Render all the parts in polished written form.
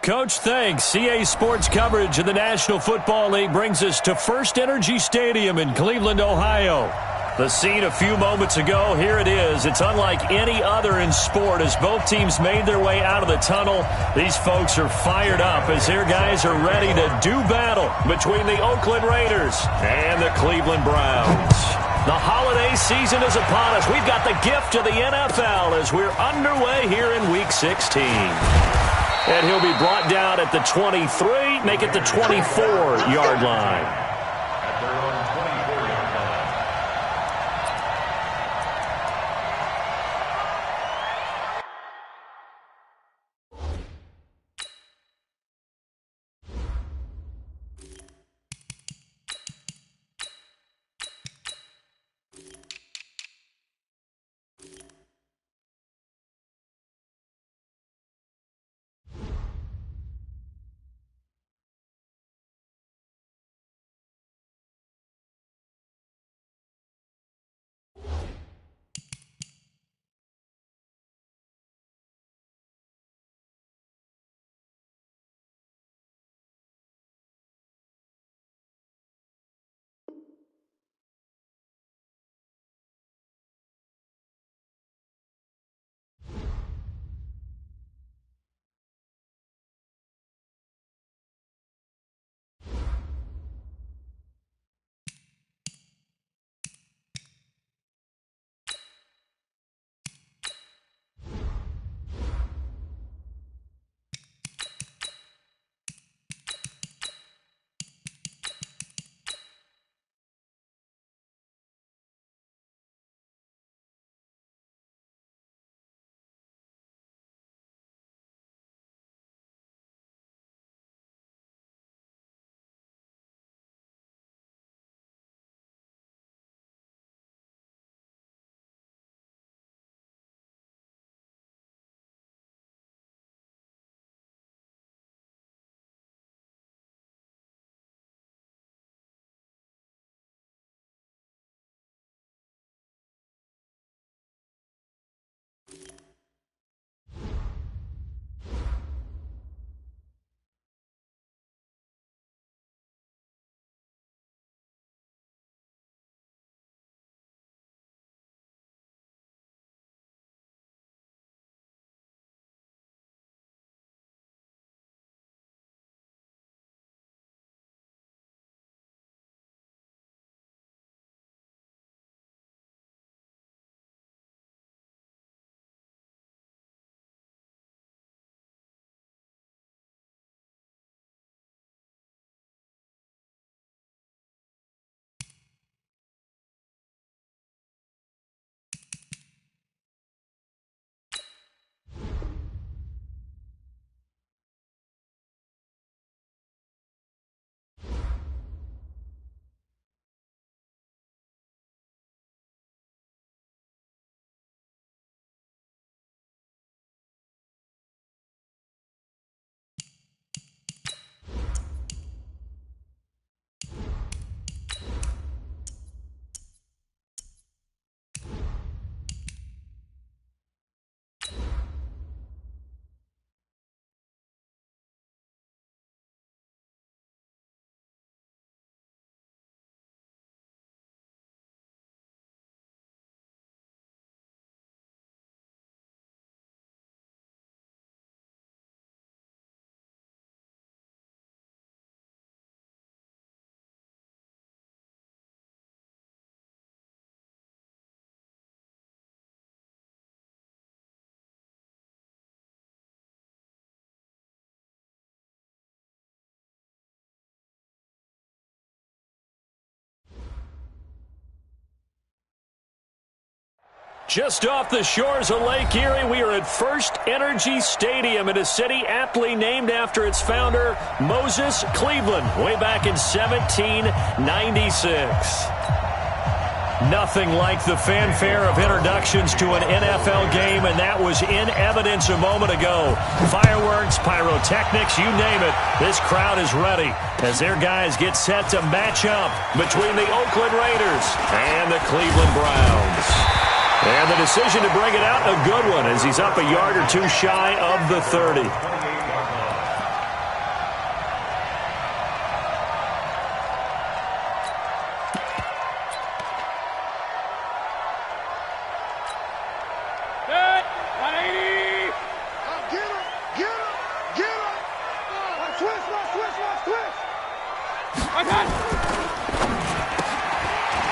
Coach, thanks. CA Sports coverage of the National Football League brings us to First Energy Stadium in Cleveland, Ohio. The scene a few moments ago, here it is. It's unlike any other in sport as both teams made their way out of the tunnel. These folks are fired up as their guys are ready to do battle between the Oakland Raiders and the Cleveland Browns. The holiday season is upon us. We've got the gift of the NFL as we're underway here in Week 16. And he'll be brought down at the 23, make it the 24-yard line. Just off the shores of Lake Erie, we are at First Energy Stadium in a city aptly named after its founder, Moses Cleveland, way back in 1796. Nothing like the fanfare of introductions to an NFL game, and that was in evidence a moment ago. Fireworks, pyrotechnics, you name it. This crowd is ready as their guys get set to match up between the Oakland Raiders and the Cleveland Browns. And the decision to bring it out, a good one, as he's up a yard or two shy of the 30.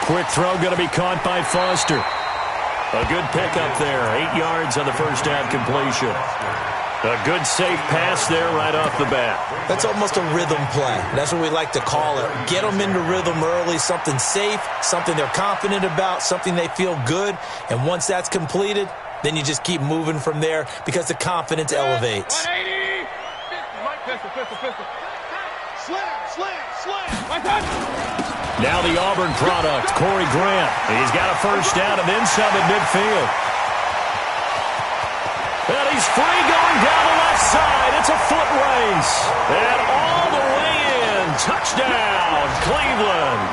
quick throw going to be caught by Foster. A good pickup there. 8 yards on the first down completion. A good safe pass there right off the bat. That's almost a rhythm play. That's what we like to call it. Get them into rhythm early, something safe, something they're confident about, something they feel good. And once that's completed, then you just keep moving from there because the confidence elevates. 180. Pistol. Slam. Now the Auburn product, Corey Grant. He's got a first down and then some at midfield. And he's free going down the left side. It's a foot race. And all the way in. Touchdown, Cleveland.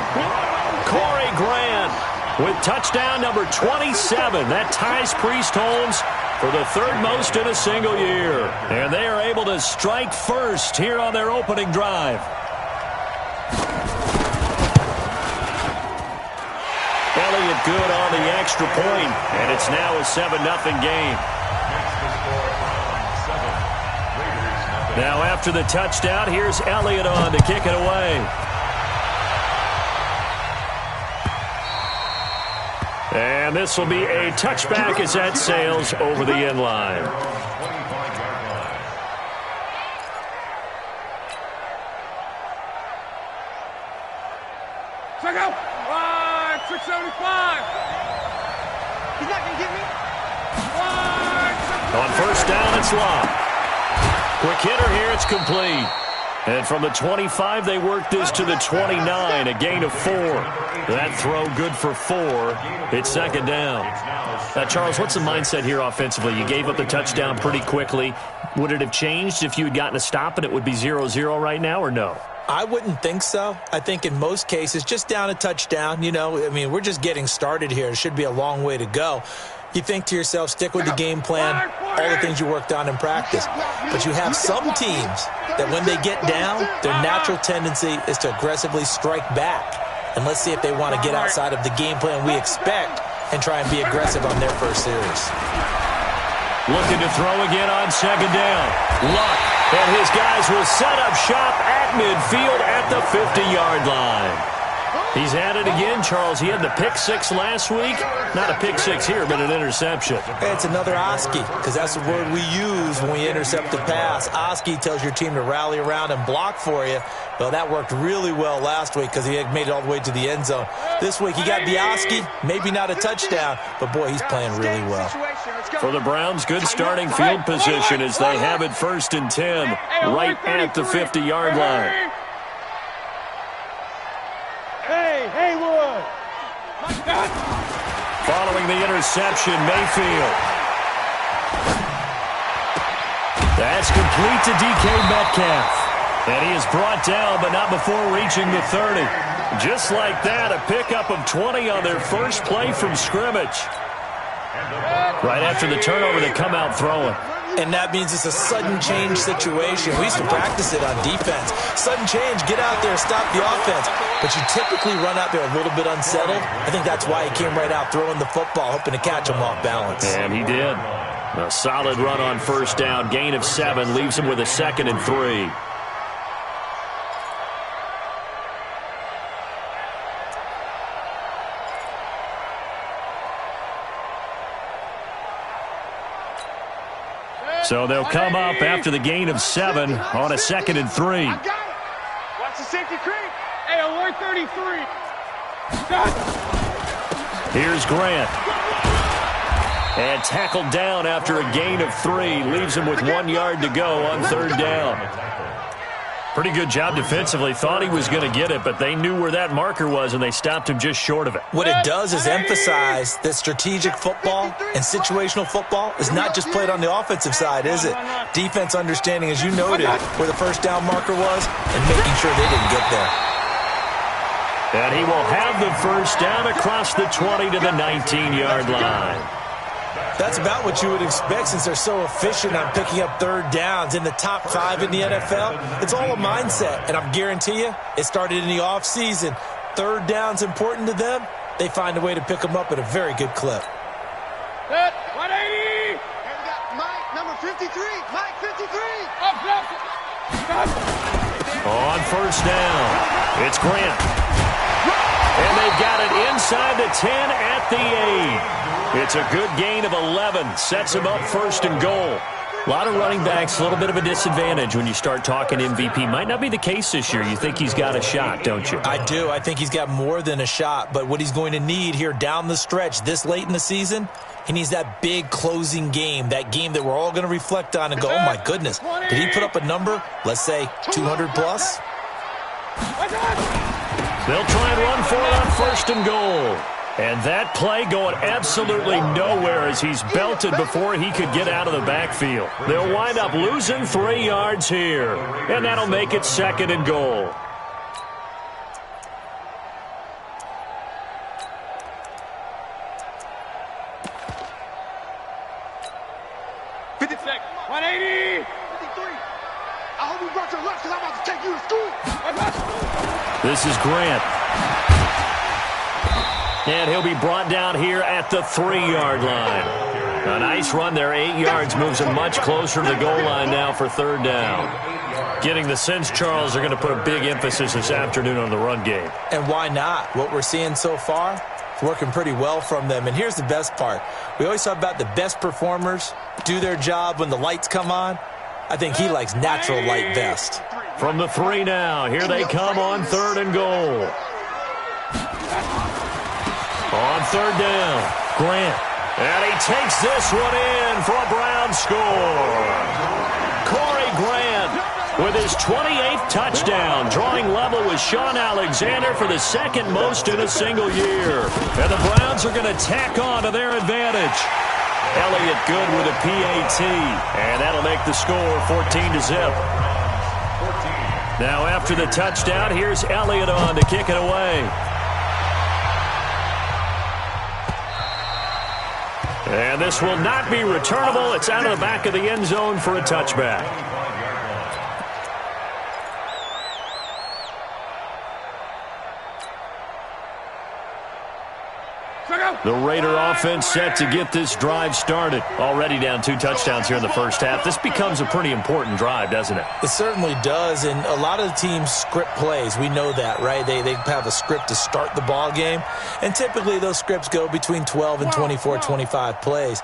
Corey Grant with touchdown number 27. That ties Priest Holmes for the third most in a single year. And they are able to strike first here on their opening drive. Elliott good on the extra point, and it's now a 7-0 game. Now after the touchdown, here's Elliott on to kick it away. And this will be a touchback as that sails over the end line. Check out. 675. He's not going to get me. On first down, it's Lott. Quick hitter here, it's complete. And from the 25, they work this to the 29, a gain of 4. That throw good for 4. It's second down. Now, Charles, what's the mindset here offensively? You gave up the touchdown pretty quickly. Would it have changed if you had gotten a stop and it would be 0-0 right now, or no? I wouldn't think so. I think in most cases, just down a touchdown, we're just getting started here. It should be a long way to go. You think to yourself, stick with the game plan, all the things you worked on in practice. But you have some teams that when they get down, their natural tendency is to aggressively strike back. And let's see if they want to get outside of the game plan we expect and try and be aggressive on their first series. Looking to throw again on second down. Luck. And his guys will set up shop at midfield at the 50-yard line. He's at it again, Charles. He had the pick 6 last week. Not a pick 6 here, but an interception. It's another Oski, because that's the word we use when we intercept the pass. Oski tells your team to rally around and block for you. Well, that worked really well last week because he had made it all the way to the end zone. This week he got the Oski, maybe not a touchdown, but boy, he's playing really well. For the Browns, good starting field position as they have it 1st and 10 right at the 50-yard line. Haywood. Following the interception, Mayfield. That's complete to DK Metcalf. And he is brought down, but not before reaching the 30. Just like that, a pickup of 20 on their first play from scrimmage. Right after the turnover, they come out throwing. And that means it's a sudden change situation. We used to practice it on defense. Sudden change, get out there, stop the offense. But you typically run out there a little bit unsettled. I think that's why he came right out throwing the football, hoping to catch him off balance. And he did. A solid run on first down. Gain of 7 leaves him with a 2nd and 3. So they'll come up after the gain of 7 on a 2nd and 3. Watch the safety creep. Hey, alert 33. Here's Grant. And tackled down after a gain of 3. Leaves him with 1 yard to go on 3rd down. Pretty good job defensively. Thought he was going to get it, but they knew where that marker was, and they stopped him just short of it. What it does is emphasize that strategic football and situational football is not just played on the offensive side, is it? Defense understanding, as you noted, where the first down marker was and making sure they didn't get there. And he will have the first down across the 20 to the 19-yard line. That's about what you would expect since they're so efficient on picking up 3rd downs in the top 5 in the NFL. It's all a mindset, and I guarantee you it started in the offseason. 3rd down's important to them. They find a way to pick them up at a very good clip. 180. Hey, we got Mike, number 53. Mike, 53. On first down, it's Grant. And they've got it inside the 10 at the 8. It's a good gain of 11. Sets him up first and goal. A lot of running backs, a little bit of a disadvantage when you start talking MVP. Might not be the case this year. You think he's got a shot, don't you? I do. I think he's got more than a shot. But what he's going to need here down the stretch this late in the season, he needs that big closing game, that game that we're all going to reflect on and go, oh, my goodness, did he put up a number, let's say, 200-plus? They'll try and run for it on first and goal. And that play going absolutely nowhere as he's belted before he could get out of the backfield. They'll wind up losing 3 yards here. And that'll make it second and goal. This is Grant. And he'll be brought down here at the 3-yard line. A nice run there, 8 yards, moves him much closer to the goal line now for third down. Getting the sense, Charles, are going to put a big emphasis this afternoon on the run game. And why not? What we're seeing so far, it's working pretty well from them. And here's the best part. We always talk about the best performers do their job when the lights come on. I think he likes natural light best. From the 3 now, here they come on third and goal. On third down, Grant. And he takes this one in for a Brown score. Corey Grant with his 28th touchdown, drawing level with Sean Alexander for the second most in a single year. And the Browns are going to tack on to their advantage. Elliott good with a PAT, and that'll make the score 14-0. Now after the touchdown, here's Elliott on to kick it away. And this will not be returnable. It's out of the back of the end zone for a touchback. The Raider offense set to get this drive started. Already down 2 touchdowns here in the first half. This becomes a pretty important drive, doesn't it? It certainly does, and a lot of the teams script plays. We know that, right? They have a script to start the ball game, and typically those scripts go between 12 and 24, 25 plays.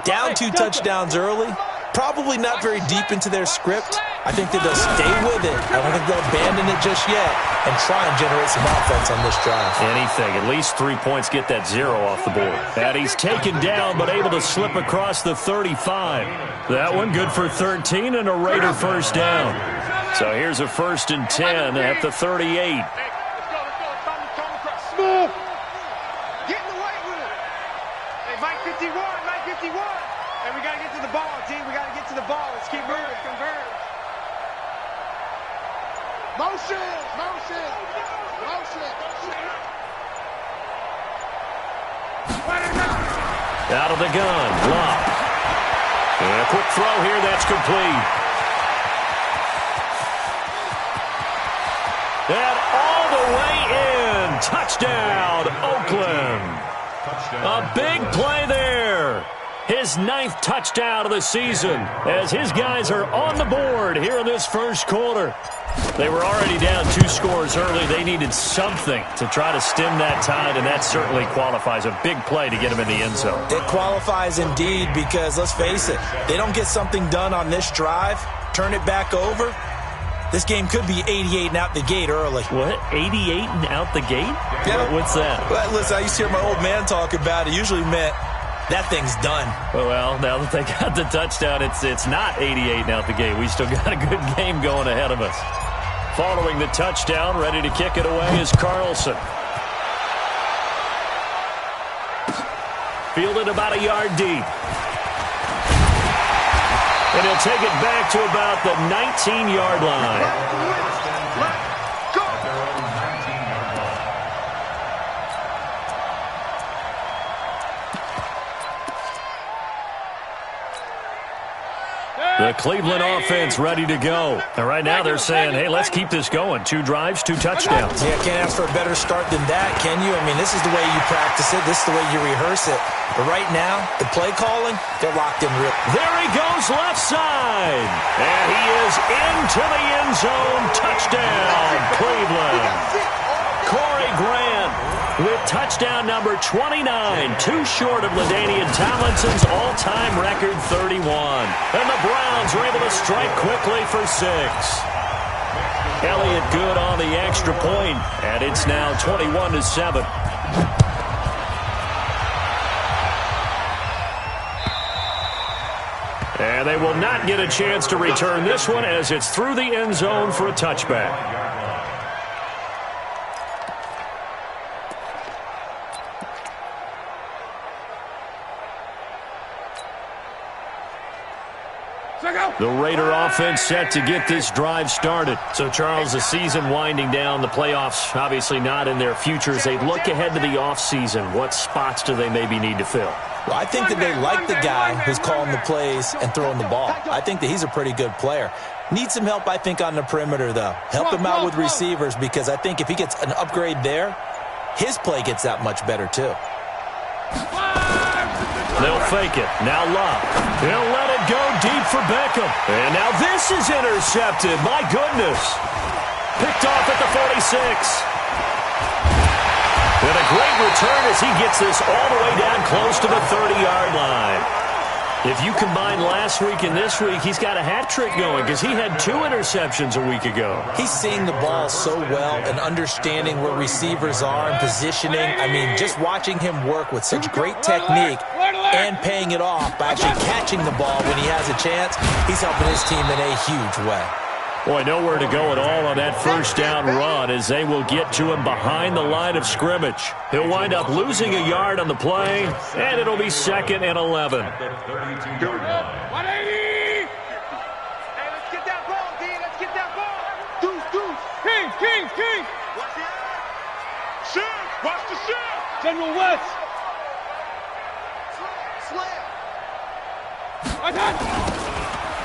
Down 2 touchdowns early, probably not very deep into their script. I think that they'll stay with it. I don't think they'll abandon it just yet and try and generate some offense on this drive. Anything. At least 3 points get that 0 off the board. And he's taken down but able to slip across the 35. That one good for 13 and a Raider first down. So here's a 1st and 10 at the 38. Smooth. Get in the way with it. Hey, Mike 51, Mike 51. And we got to get to the ball, team. We got to get to the ball. Let's keep moving. Converge. Motion. Out of the gun. Lock. And a quick throw here. That's complete. And all the way in. Touchdown, Oakland. A big play there. His 9th touchdown of the season as his guys are on the board here in this first quarter. They were already down 2 scores early. They needed something to try to stem that tide, and that certainly qualifies. A big play to get them in the end zone. It qualifies indeed because, let's face it, they don't get something done on this drive, turn it back over, this game could be 88 and out the gate early. What? 88 and out the gate? Yeah. What's that? Well, listen, I used to hear my old man talk about it. Usually meant that thing's done. Well, now that they got the touchdown, it's not 88 and out the gate. We still got a good game going ahead of us. Following the touchdown, ready to kick it away is Carlson. Fielded about a yard deep. And he'll take it back to about the 19-yard line. The Cleveland offense ready to go. And right now they're saying, hey, let's keep this going. 2 drives, 2 touchdowns. Yeah, can't ask for a better start than that, can you? I mean, this is the way you practice it. This is the way you rehearse it. But right now, the play calling, they're locked in real. There he goes left side. And he is into the end zone. Touchdown, Cleveland. Corey Grant with touchdown number 29, too short of LaDainian Tomlinson's all-time record 31. And the Browns are able to strike quickly for 6. Elliott good on the extra point, and it's now 21-7. And they will not get a chance to return this one as it's through the end zone for a touchback. The Raider offense set to get this drive started. So, Charles, the season winding down, the playoffs obviously not in their future. As they look ahead to the offseason, what spots do they maybe need to fill? Well, I think that they like the guy who's calling the plays and throwing the ball. I think that he's a pretty good player. Needs some help, I think, on the perimeter, though. Help him out with receivers, because I think if he gets an upgrade there, his play gets that much better, too. They'll fake it. Now Love. He'll let it go deep for Beckham. And now this is intercepted. My goodness. Picked off at the 46. And a great return as he gets this all the way down close to the 30-yard line. If you combine last week and this week, he's got a hat trick going because he had 2 interceptions a week ago. He's seeing the ball so well and understanding where receivers are and positioning. I mean, just watching him work with such great technique and paying it off by actually catching the ball when he has a chance, he's helping his team in a huge way. Boy, nowhere to go at all on that first down run as they will get to him behind the line of scrimmage. He'll wind up losing a yard on the play, and it'll be 2nd and 11. Hey, let's get that ball, D. Let's get that ball. Deuce. King. Watch the shift. Watch the shift. General West. Slam.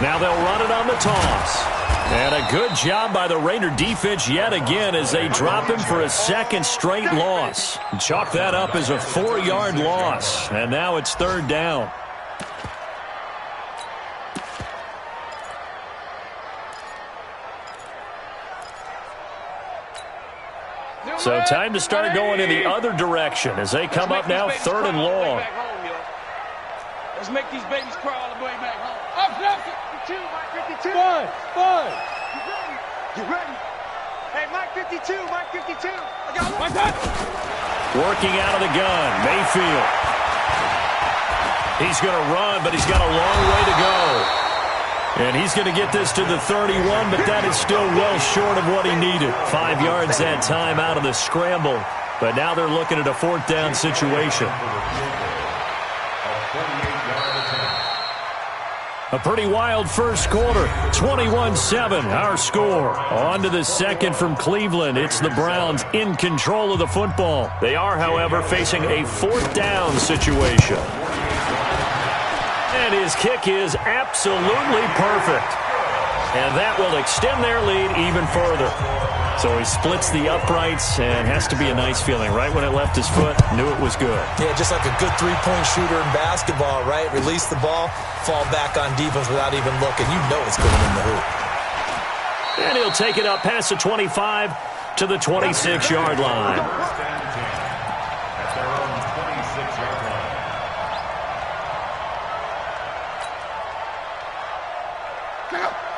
Now they'll run it on the toss. And a good job by the Raider defense yet again as they drop him for a 2nd straight loss. Chalk that up as a 4-yard loss. And now it's 3rd down. So time to start going in the other direction as they come up now 3rd and long. Let's make these babies crawl all the way back home. Up. 52, Mike 52. Five. You ready? Hey, Mike 52. I got one. Working out of the gun, Mayfield. He's going to run, but he's got a long way to go. And he's going to get this to the 31, but that is still well short of what he needed. 5 yards that time out of the scramble. But now they're looking at a 4th down situation. A pretty wild first quarter. 21-7, our score. On to the second from Cleveland. It's the Browns in control of the football. They are, however, facing a 4th down situation. And his kick is absolutely perfect. And that will extend their lead even further. So he splits the uprights, and has to be a nice feeling. Right when it left his foot, knew it was good. Yeah, just like a good 3-point shooter in basketball, right? Release the ball, fall back on defense without even looking. You know it's going in the hoop. And he'll take it up past the 25 to the 26-yard line.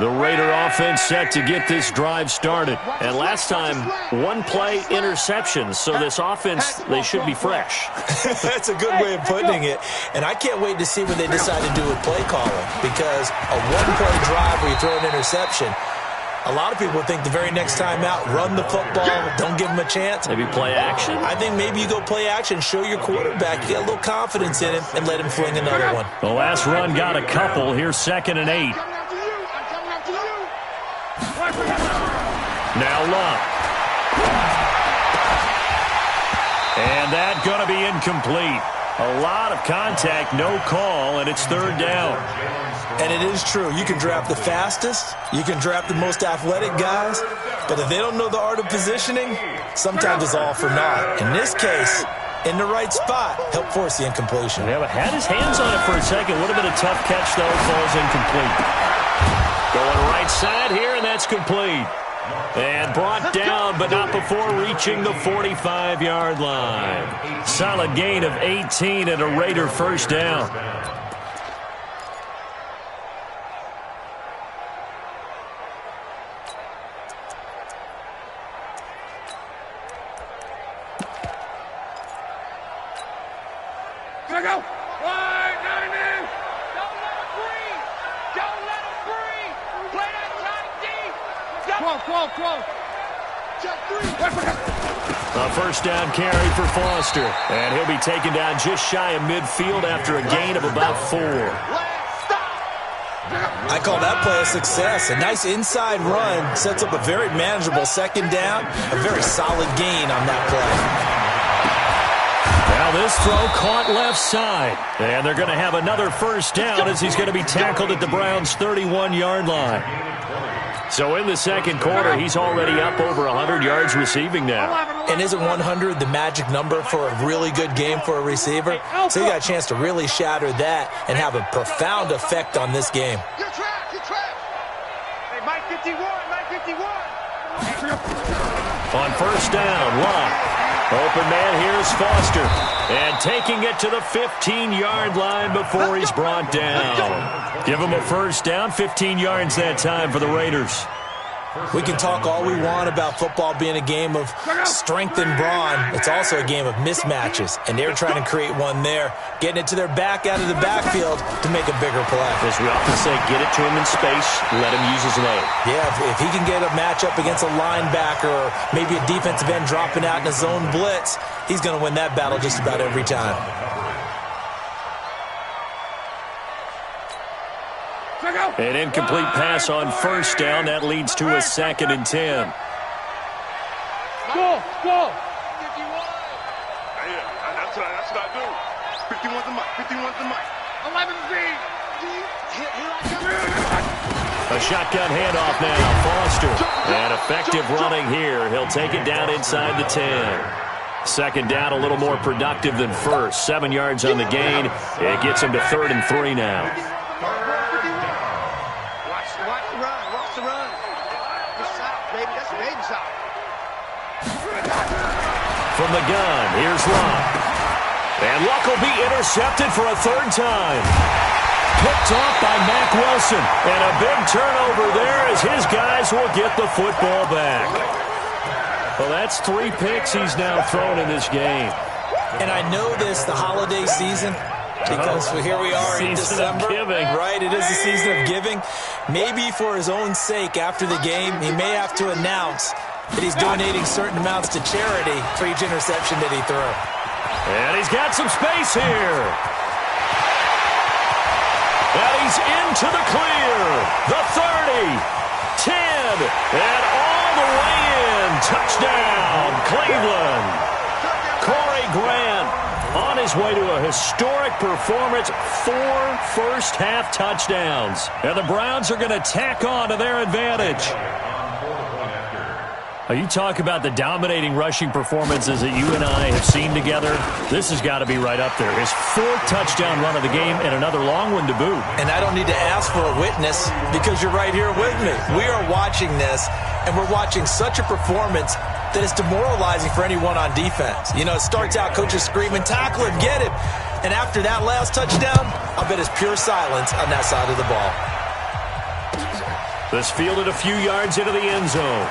The Raider offense set to get this drive started. And last time, 1-play interceptions. So this offense, they should be fresh. That's a good way of putting it. And I can't wait to see what they decide to do with play calling. Because a 1-play drive where you throw an interception, a lot of people think the very next time out, run the football, don't give them a chance. Maybe play action? I think maybe you go play action, show your quarterback, you get a little confidence in him, and let him fling another one. The last run got a couple. Here's 2nd and 8. Now Love. And that going to be incomplete. A lot of contact, no call, and it's 3rd down. And it is true. You can draft the fastest. You can draft the most athletic guys. But if they don't know the art of positioning, sometimes it's all for naught. In this case, in the right spot, help force the incompletion. Yeah, but had his hands on it for a second. Would have been a tough catch, though. Falls incomplete. Going right side here, and that's complete. And brought down, but not before reaching the 45-yard line. Solid gain of 18 and a Raider first down. Go! Wide, 90! Don't let him breathe! Don't let him breathe! Play that tight deep! 12. Check 3. A first down carry for Foster. And he'll be taken down just shy of midfield after a gain of about 4. I call that play a success. A nice inside run sets up a very manageable second down. A very solid gain on that play. Now this throw caught left side. And they're going to have another first down as he's going to be tackled at the Browns' 31-yard line. So in the second quarter, he's already up over 100 yards receiving now. And isn't 100 the magic number for a really good game for a receiver? So you got a chance to really shatter that and have a profound effect on this game. You're trapped. Hey, Mike 51. On first down, Locke. Open man, here's Foster. And taking it to the 15-yard line before he's brought down. Give him a first down, 15 yards that time for the Raiders. We can talk all we want about football being a game of strength and brawn. It's also a game of mismatches, and they're trying to create one there, getting it to their back out of the backfield to make a bigger play. As we often say, get it to him in space, let him use his leg. Yeah, if he can get a matchup against a linebacker or maybe a defensive end dropping out in a zone blitz, he's going to win that battle just about every time. An incomplete pass on first down. That leads to a 2nd and 10. Go! Yeah, that's what I do. 51's the mic. 11Z! A shotgun handoff now. Foster. And effective running here. He'll take it down inside the 10. Second down, a little more productive than first. 7 yards on the gain. It gets him to 3rd and 3 now. Watch the run. Good shot, baby. That's a baby shot. From the gun, here's Locke. And Locke will be intercepted for a 3rd time. Picked off by Mack Wilson. And a big turnover there as his guys will get the football back. Well, that's 3 picks he's now thrown in this game. And I know this, the holiday season, because here we are in December. Right, it is the season of giving. Maybe for his own sake, after the game, he may have to announce that he's donating certain amounts to charity for each interception that he threw. And he's got some space here. And he's into the clear. The 30, 10, and all the way in. Touchdown, Cleveland. Corey Grant on his way to a historic performance, 4 first-half touchdowns. And the Browns are going to tack on to their advantage. You talk about the dominating rushing performances that you and I have seen together. This has got to be right up there. His 4th touchdown run of the game and another long one to boot. And I don't need to ask for a witness because you're right here with me. We are watching this, and we're watching such a performance that is demoralizing for anyone on defense. You know, it starts out coaches screaming, tackle him, get him. And after that last touchdown, I'll bet it's pure silence on that side of the ball. This fielded a few yards into the end zone.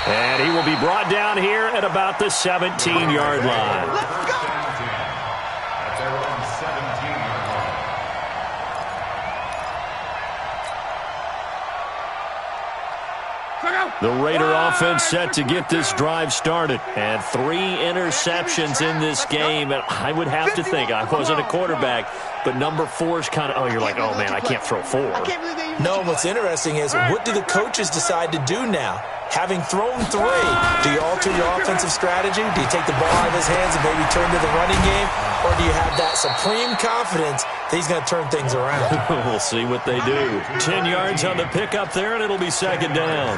And he will be brought down here at about the 17-yard line. Let's go! The Raider offense set to get this drive started. And 3 interceptions in this game. And I would have to think, I wasn't a quarterback, but number 4 is kind of, you're like, oh, man, I can't throw 4. No, what's interesting is what do the coaches decide to do now? Having thrown 3, do you alter your offensive strategy? Do you take the ball out of his hands and maybe turn to the running game? Or do you have that supreme confidence that he's going to turn things around? We'll see what they do. 10 yards on the pickup there, and it'll be 2nd down.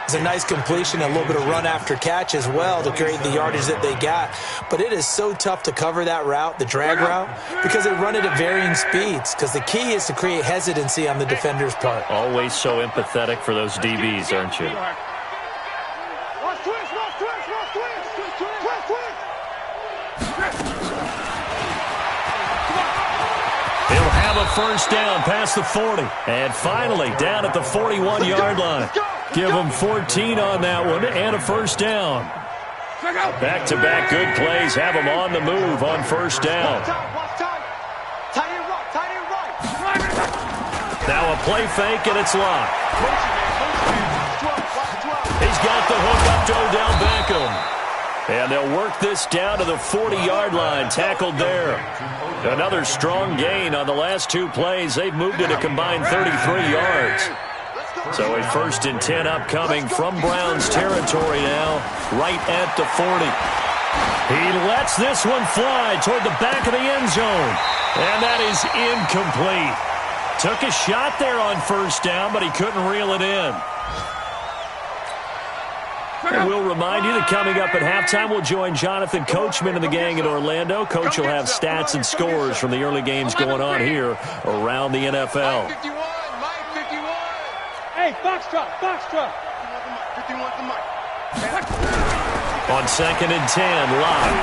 It's a nice completion, a little bit of run after catch as well to create the yardage that they got. But it is so tough to cover that route, the drag route, because they run it at varying speeds. Because the key is to create hesitancy on the defender's part. Always so empathetic for those DBs, aren't you? He'll have a first down past the 40. And finally, down at the 41-yard line. Give him 14 on that one and a first down. Back-to-back good plays have him on the move on first down. Now a play fake, and it's locked. He's got the hook up to Odell Beckham. And they'll work this down to the 40-yard line, tackled there. Another strong gain on the last two plays. They've moved it a combined 33 yards. So a 1st and 10 upcoming from Browns territory now, right at the 40. He lets this one fly toward the back of the end zone. And that is incomplete. Took a shot there on first down, but he couldn't reel it in. And we'll remind you that coming up at halftime, we'll join Jonathan Coachman and the gang in Orlando. Coach will have stats and scores from the early games going on here around the NFL. Hey, Foxtrot, Foxtrot. 51's the mic. On 2nd and 10, Locke.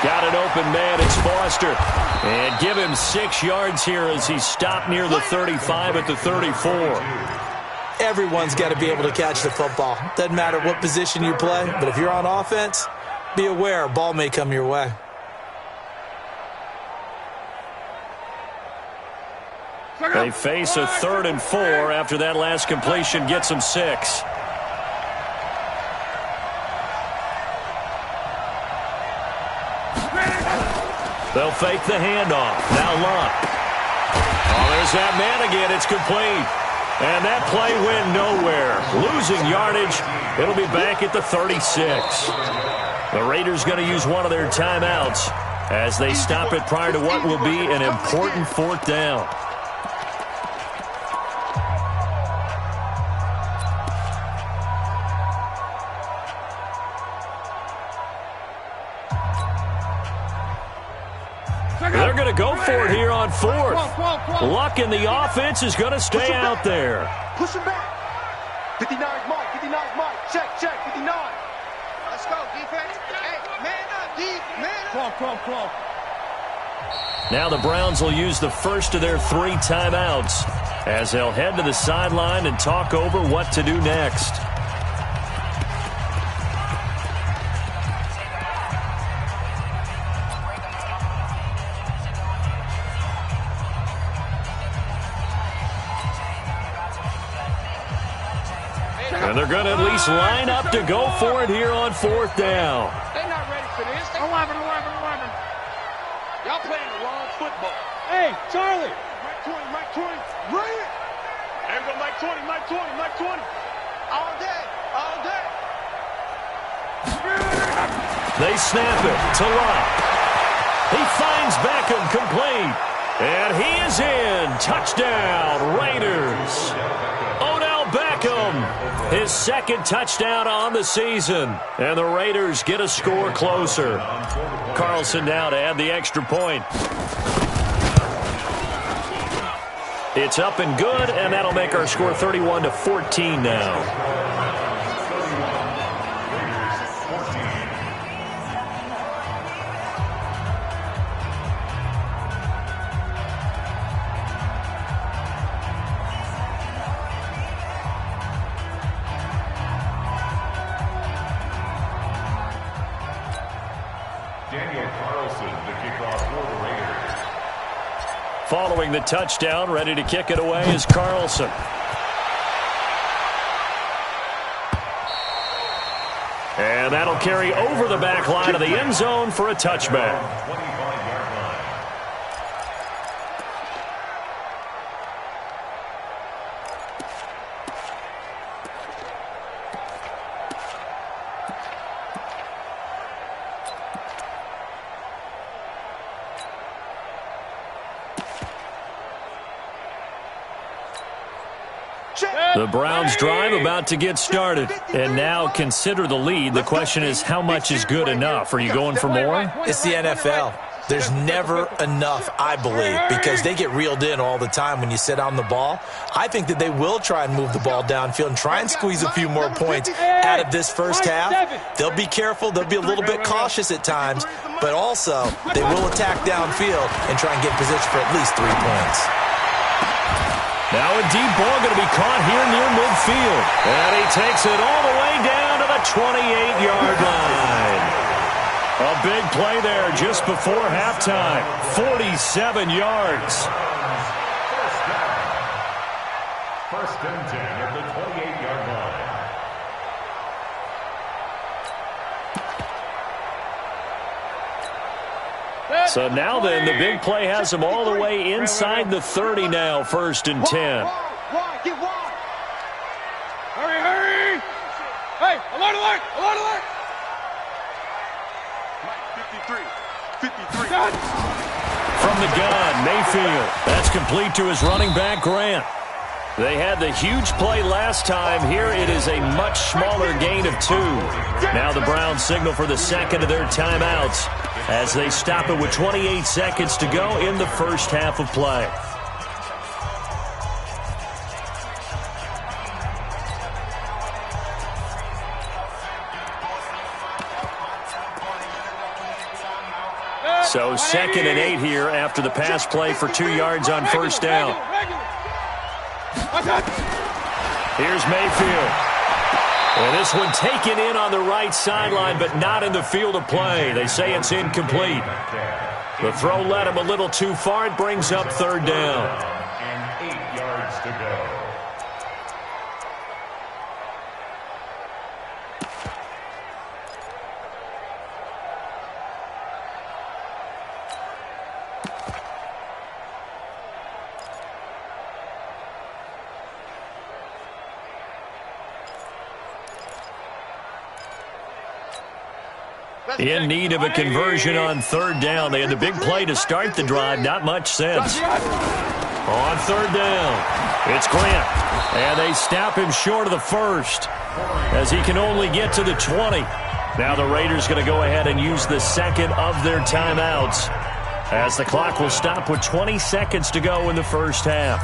Got an open man, it's Foster. And give him 6 yards here as he stopped near the 35 at the 34. Everyone's got to be able to catch the football. Doesn't matter what position you play, but if you're on offense, be aware a ball may come your way. They face a 3rd and 4 after that last completion gets them 6. They'll fake the handoff. Now Locke. Oh, there's that man again. It's complete. And that play went nowhere. Losing yardage. It'll be back at the 36. The Raiders going to use one of their timeouts as they stop it prior to what will be an important 4th down. They're going to go for it here on 4th. Luck in the offense is going to stay out there. Push him back. 59's Mike. 59's Mike. Check, 59. Let's go, defense. Hey, man up, D. Man up. Now the Browns will use the first of their 3 timeouts as they'll head to the sideline and talk over what to do next. And they're going to at least line up to go for it here on 4th down. They're not ready for this. 11. Y'all playing the wrong football. Hey, Charlie. Mike 20. Bring it. There we go, Mike 20. All day. They snap it to Locke. He finds Beckham complete. And he is in. Touchdown, Raiders. Odell Beckham, his 2nd touchdown on the season. And the Raiders get a score closer. Carlson now to add the extra point. It's up and good, and that'll make our score 31-14 now. Following the touchdown, ready to kick it away is Carlson. And that'll carry over the back line of the end zone for a touchback. Check. The Browns' drive about to get started. And now consider the lead. The question is, how much is good enough? Are you going for more? It's the NFL. There's never enough, I believe, because they get reeled in all the time when you sit on the ball. I think that they will try and move the ball downfield and try and squeeze a few more points out of this first half. They'll be careful. They'll be a little bit cautious at times, but also they will attack downfield and try and get in position for at least 3 points. Now a deep ball going to be caught here near midfield. And he takes it all the way down to the 28-yard line. A big play there just before halftime. 47 yards. First and 10 at the 28-yard line. So now then, the big play has them all the way inside the 30 now, 1st and 10. Get wide. Hurry. Hey, alert. 53. From the gun, Mayfield. That's complete to his running back, Grant. They had the huge play last time. Here it is a much smaller gain of 2. Now the Browns signal for the second of their timeouts as they stop it with 28 seconds to go in the first half of play. So 2nd and 8 here after the pass play for 2 yards on first down. Here's Mayfield. And this one taken in on the right sideline, but not in the field of play. They say it's incomplete. The throw led him a little too far. It brings up 3rd down. And 8 yards to go. In need of a conversion on 3rd down. They had the big play to start the drive. Not much sense. On 3rd down, it's Grant. And they stop him short of the 1st as he can only get to the 20. Now the Raiders going to go ahead and use the 2nd of their timeouts as the clock will stop with 20 seconds to go in the first half.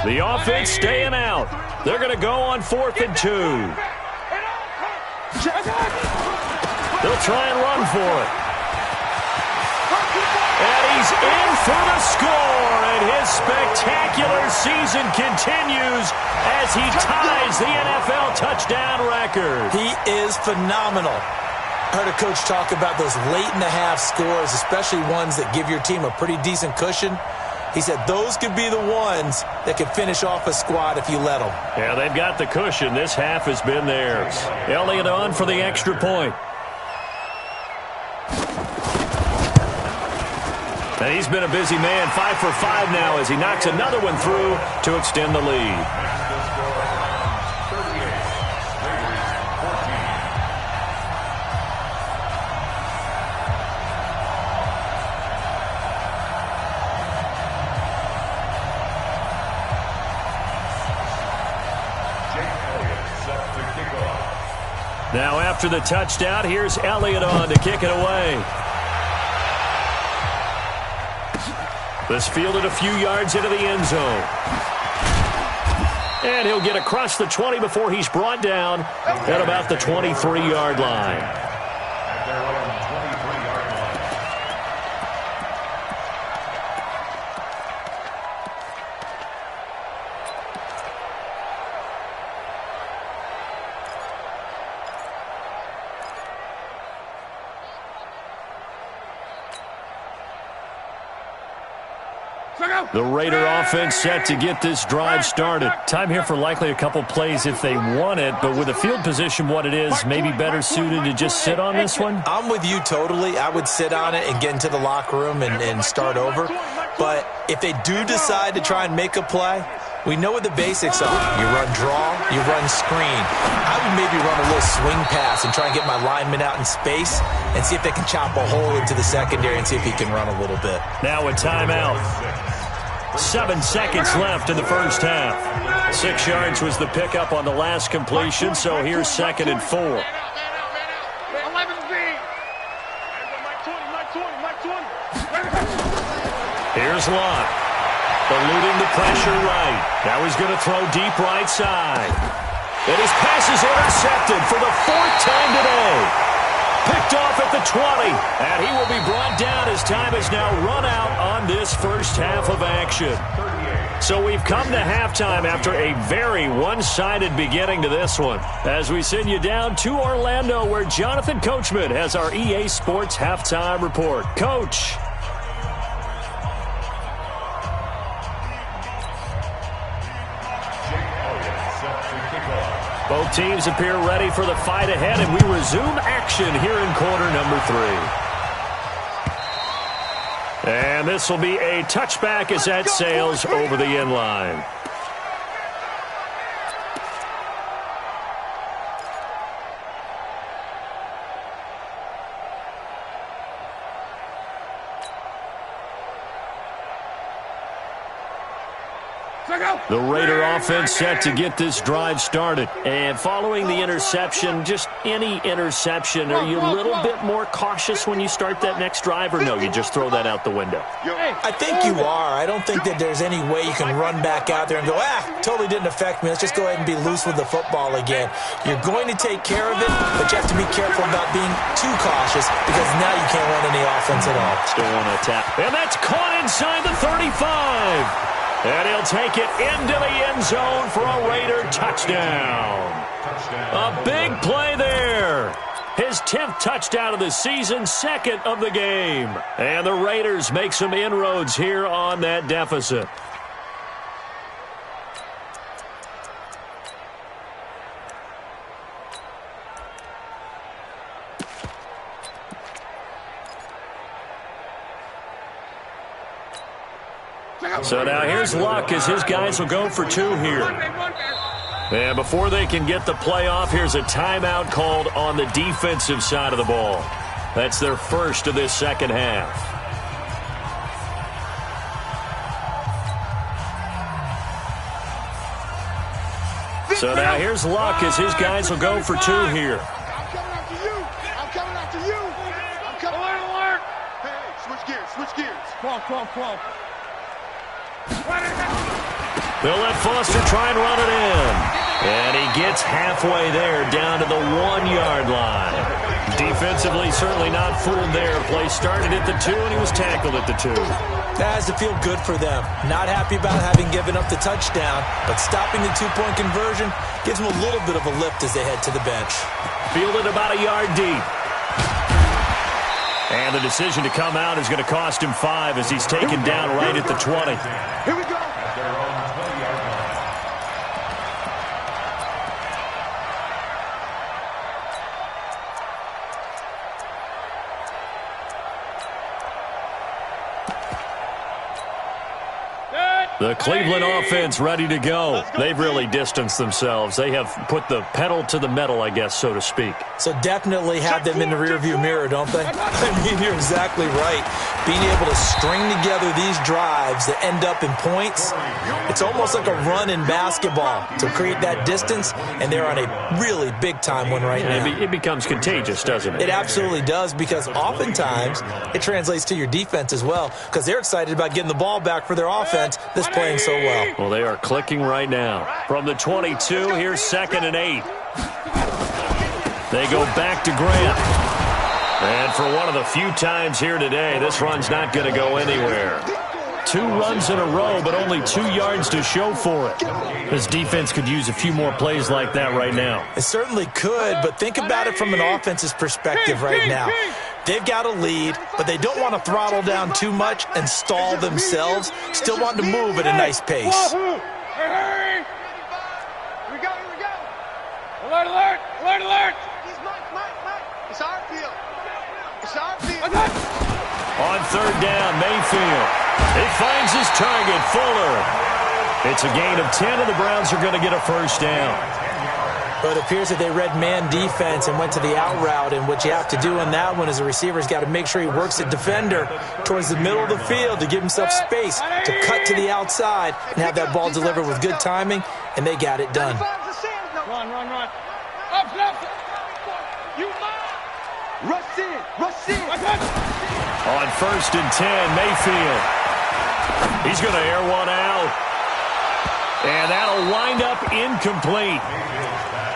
The offense staying out. They're going to go on 4th and 2. They'll try and run for it. And he's in for the score. And his spectacular season continues as he ties the NFL touchdown record. He is phenomenal. I heard a coach talk about those late-in-the-half scores, especially ones that give your team a pretty decent cushion. He said those could be the ones that could finish off a squad if you let them. Yeah, they've got the cushion. This half has been theirs. Elliott on for the extra point. And he's been a busy man, 5 for 5 now as he knocks another one through to extend the lead. Now after the touchdown, here's Elliott on to kick it away. This fielded a few yards into the end zone. And he'll get across the 20 before he's brought down at about the 23-yard line. The Raider offense set to get this drive started. Time here for likely a couple plays if they want it, but with the field position what it is, maybe better suited to just sit on this one? I'm with you totally. I would sit on it and get into the locker room and start over. But if they do decide to try and make a play, we know what the basics are. You run draw, you run screen. I would maybe run a little swing pass and try and get my lineman out in space and see if they can chop a hole into the secondary and see if he can run a little bit. Now a timeout. 7 seconds left in the first half. 6 yards was the pickup on the last completion, so here's 2nd and 4. 11 feet. Here's Lott. Eluding the pressure right. Now he's going to throw deep right side. And his pass is intercepted for the 4th time today. Picked off at the 20. And he will be brought down as time is now run out on this first half of action. So we've come to halftime after a very one-sided beginning to this one. As we send you down to Orlando, where Jonathan Coachman has our EA Sports halftime report. Coach. Both teams appear ready for the fight ahead, and we resume action here in quarter number 3. And this will be a touchback as that sails over the end line. The Raider offense set to get this drive started. And following the interception, just any interception, are you a little bit more cautious when you start that next drive, or no, you just throw that out the window? I think you are. I don't think that there's any way you can run back out there and go, totally didn't affect me. Let's just go ahead and be loose with the football again. You're going to take care of it, but you have to be careful about being too cautious because now you can't run any offense at all. Still on a tap. And that's caught inside the 35. And he'll take it into the end zone for a Raider touchdown. A big play there. His 10th touchdown of the season, 2nd of the game. And the Raiders make some inroads here on that deficit. So now here's Luck as his guys will go for 2 here. And before they can get the play off, here's a timeout called on the defensive side of the ball. That's their first of this second half. So now here's Luck as his guys will go for 2 here. I'm coming after you. I'm coming after you. I'm coming. Alert. Hey, switch gears. Switch gears. Come on. They'll let Foster try and run it in. And he gets halfway there down to the 1-yard line. Defensively, certainly not fooled there. Play started at the 2, and he was tackled at the 2. That has to feel good for them. Not happy about having given up the touchdown, but stopping the 2-point conversion gives them a little bit of a lift as they head to the bench. Fielded about a yard deep. And the decision to come out is going to cost him 5 as he's taken down right at the 20. Here we go. The Cleveland offense ready to go. They've really distanced themselves. They have put the pedal to the metal, I guess, so to speak. So definitely have them in the rearview mirror, don't they? I mean, you're exactly right. Being able to string together these drives that end up in points, it's almost like a run in basketball to create that distance, and they're on a really big-time one right now. It becomes contagious, doesn't it? It absolutely does, because oftentimes it translates to your defense as well, because they're excited about getting the ball back for their offense that's playing so well. Well, they are clicking right now. From the 22, here's 2nd and 8. They go back to Grant. And for one of the few times here today, this run's not going to go anywhere. 2 runs in a row, but only 2 yards to show for it. This defense could use a few more plays like that right now. It certainly could, but think about it from an offense's perspective right now. They've got a lead, but they don't want to throttle down too much and stall themselves. Still want to move at a nice pace. Hurry! Here we go, here we go. Alert, alert, alert, alert. Mike. It's our field. It's our field. On third down, Mayfield. He finds his target, Fuller. It's a gain of 10, and the Browns are going to get a first down. But it appears that they read man defense and went to the out route, and what you have to do on that one is the receiver's got to make sure he works the defender towards the middle of the field to give himself space to cut to the outside and have that ball delivered with good timing, and they got it done. Run. Up. You mine. Rush in. On first and 10, Mayfield. He's going to air one out. And that'll wind up incomplete.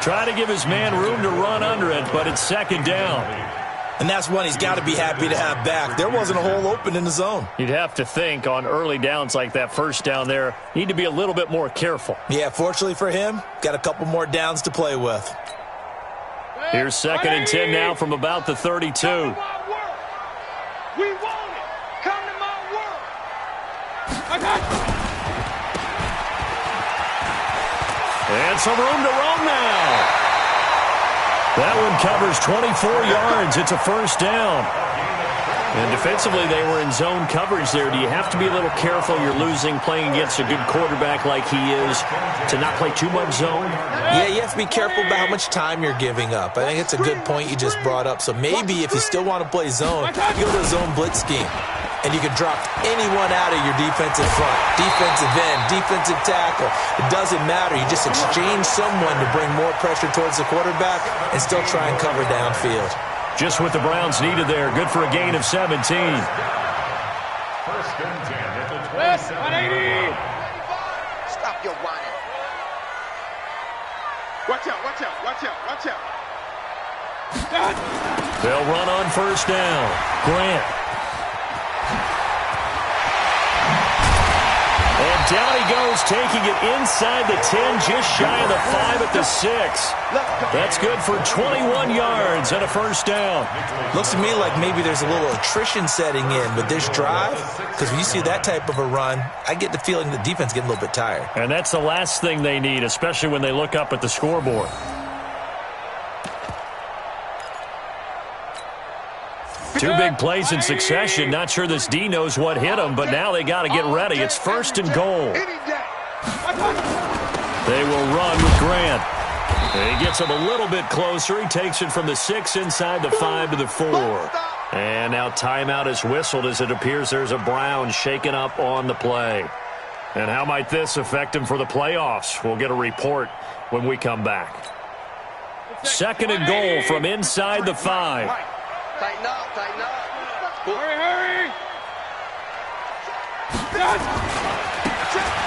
Try to give his man room to run under it, but it's second down. And that's one he's got to be happy to have back. There wasn't a hole open in the zone. You'd have to think on early downs like that first down there, need to be a little bit more careful. Yeah, fortunately for him, got a couple more downs to play with. Here's second and 10 now from about the 32. We want it. Come to my work. And some room to roam now. That one covers 24 yards. It's a first down. And defensively, they were in zone coverage there. Do you have to be a little careful? You're losing playing against a good quarterback like he is to not play too much zone? Yeah, you have to be careful about how much time you're giving up. I think it's a good point you just brought up. So maybe if you still want to play zone, you go to a zone blitz scheme. And you can drop anyone out of your defensive front, defensive end, defensive tackle. It doesn't matter. You just exchange someone to bring more pressure towards the quarterback and still try and cover downfield. Just what the Browns needed there. Good for a gain of 17. First and 10 at the 27. Stop your whining. Watch out. They'll run on first down. Grant. And down he goes, taking it inside the 10, just shy of the 5 at the 6. That's good for 21 yards and a first down. Looks to me like maybe there's a little attrition setting in with this drive, because when you see that type of a run, I get the feeling the defense getting a little bit tired. And that's the last thing they need, especially when they look up at the scoreboard. Two big plays in succession. Not sure this D knows what hit him, but now they got to get ready. It's first and goal. They will run with Grant. He gets him a little bit closer. He takes it from the 6 inside the 5 to the 4. And now timeout is whistled as it appears there's a Brown shaken up on the play. And how might this affect him for the playoffs? We'll get a report when we come back. Second and goal from inside the 5. Tighten up. Hurry.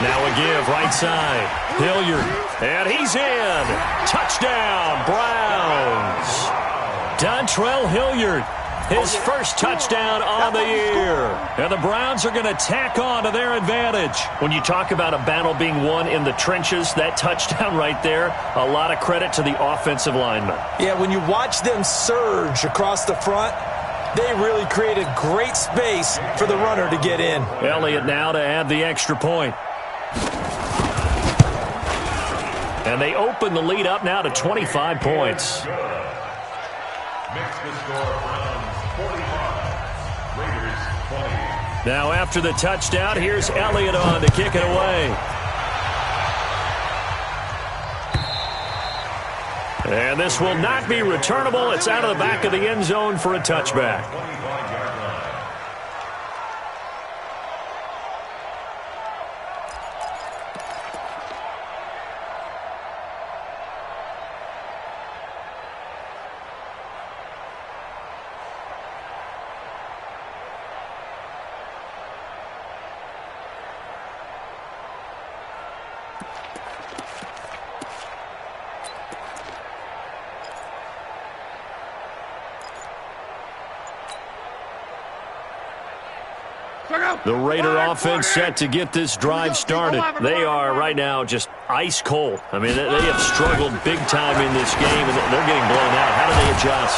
Now a give, right side. Hilliard, and he's in. Touchdown, Browns. Dontrell Hilliard, his first touchdown on the year. And the Browns are going to tack on to their advantage. When you talk about a battle being won in the trenches, that touchdown right there, a lot of credit to the offensive linemen. Yeah, when you watch them surge across the front, they really created great space for the runner to get in. Elliott now to add the extra point. And they open the lead up now to 25 points. Makes the score Browns 45, Raiders 20. Now after the touchdown, here's Elliott on to kick it away. And this will not be returnable. It's out of the back of the end zone for a touchback. The Raider offense set to get this drive started. They are right now just ice cold. I mean, they have struggled big time in this game, and they're getting blown out. How do they adjust?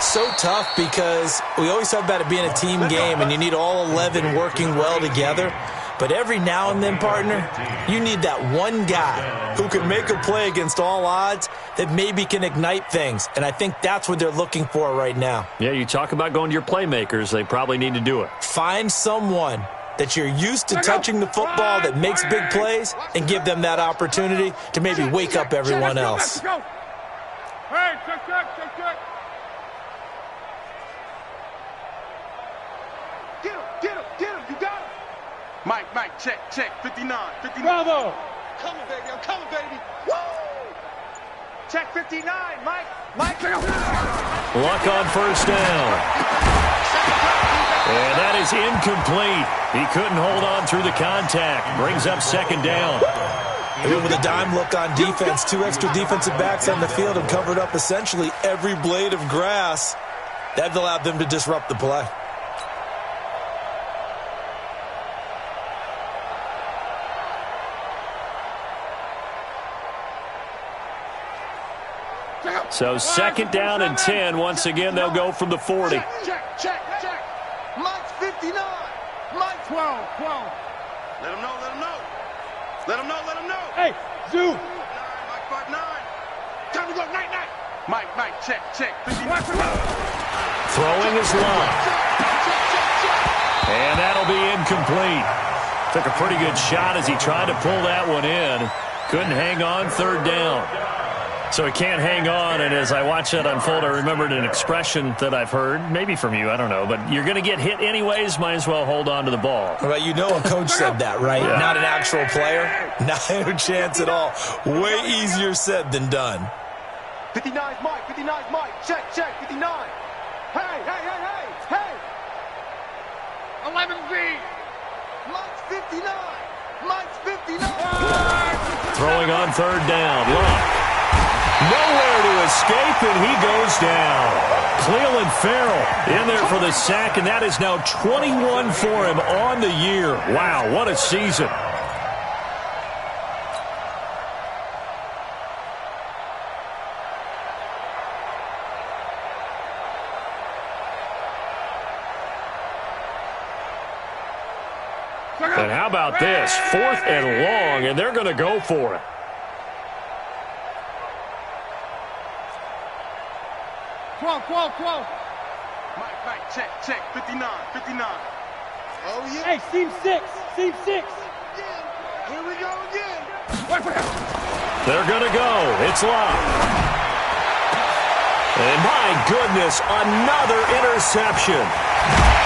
It's so tough because we always talk about it being a team game and you need all 11 working well together. But every now and then, partner, you need that one guy who can make a play against all odds that maybe can ignite things. And I think that's what they're looking for right now. Yeah, you talk about going to your playmakers. They probably need to do it. Find someone that you're used to touching the football that makes big plays and give them that opportunity to maybe wake up everyone else. Hey, check. Get him, you got him. Mike, check, 59. Bravo. I'm coming, baby. Woo! Check 59, Mike. Luck on first down. And that is incomplete. He couldn't hold on through the contact. Brings up second down. Even with a dime look on defense, 2 extra defensive backs on the field and covered up essentially every blade of grass. That allowed them to disrupt the play. So second down and 10. Once again, they'll go from the 40. Check. Mike's 59. Mike 12. Let him know. Hey, Zoo. Mike 5-9. Time to go, night. Mike, check. 59. Throwing is low. And that'll be incomplete. Took a pretty good shot as he tried to pull that one in. Couldn't hang on, third down. So he can't hang on, and as I watch that unfold, I remembered an expression that I've heard, maybe from you, I don't know, but you're going to get hit anyways, might as well hold on to the ball. Well, you know a coach said that, right? Yeah. Not an actual player. Not a chance at all. Way easier said than done. 59's Mike. Check, 59. Hey. 11Z. Mike's 59. Throwing on third down. Luck. Nowhere to escape, and he goes down. Cleveland Farrell in there for the sack, and that is now 21 for him on the year. Wow, what a season. And how about this? 4th and long, and they're going to go for it. Twelve. Mike, check. 59. Oh, yeah. Hey, seam six. Here we go again. They're going to go. It's locked. And my goodness, another interception.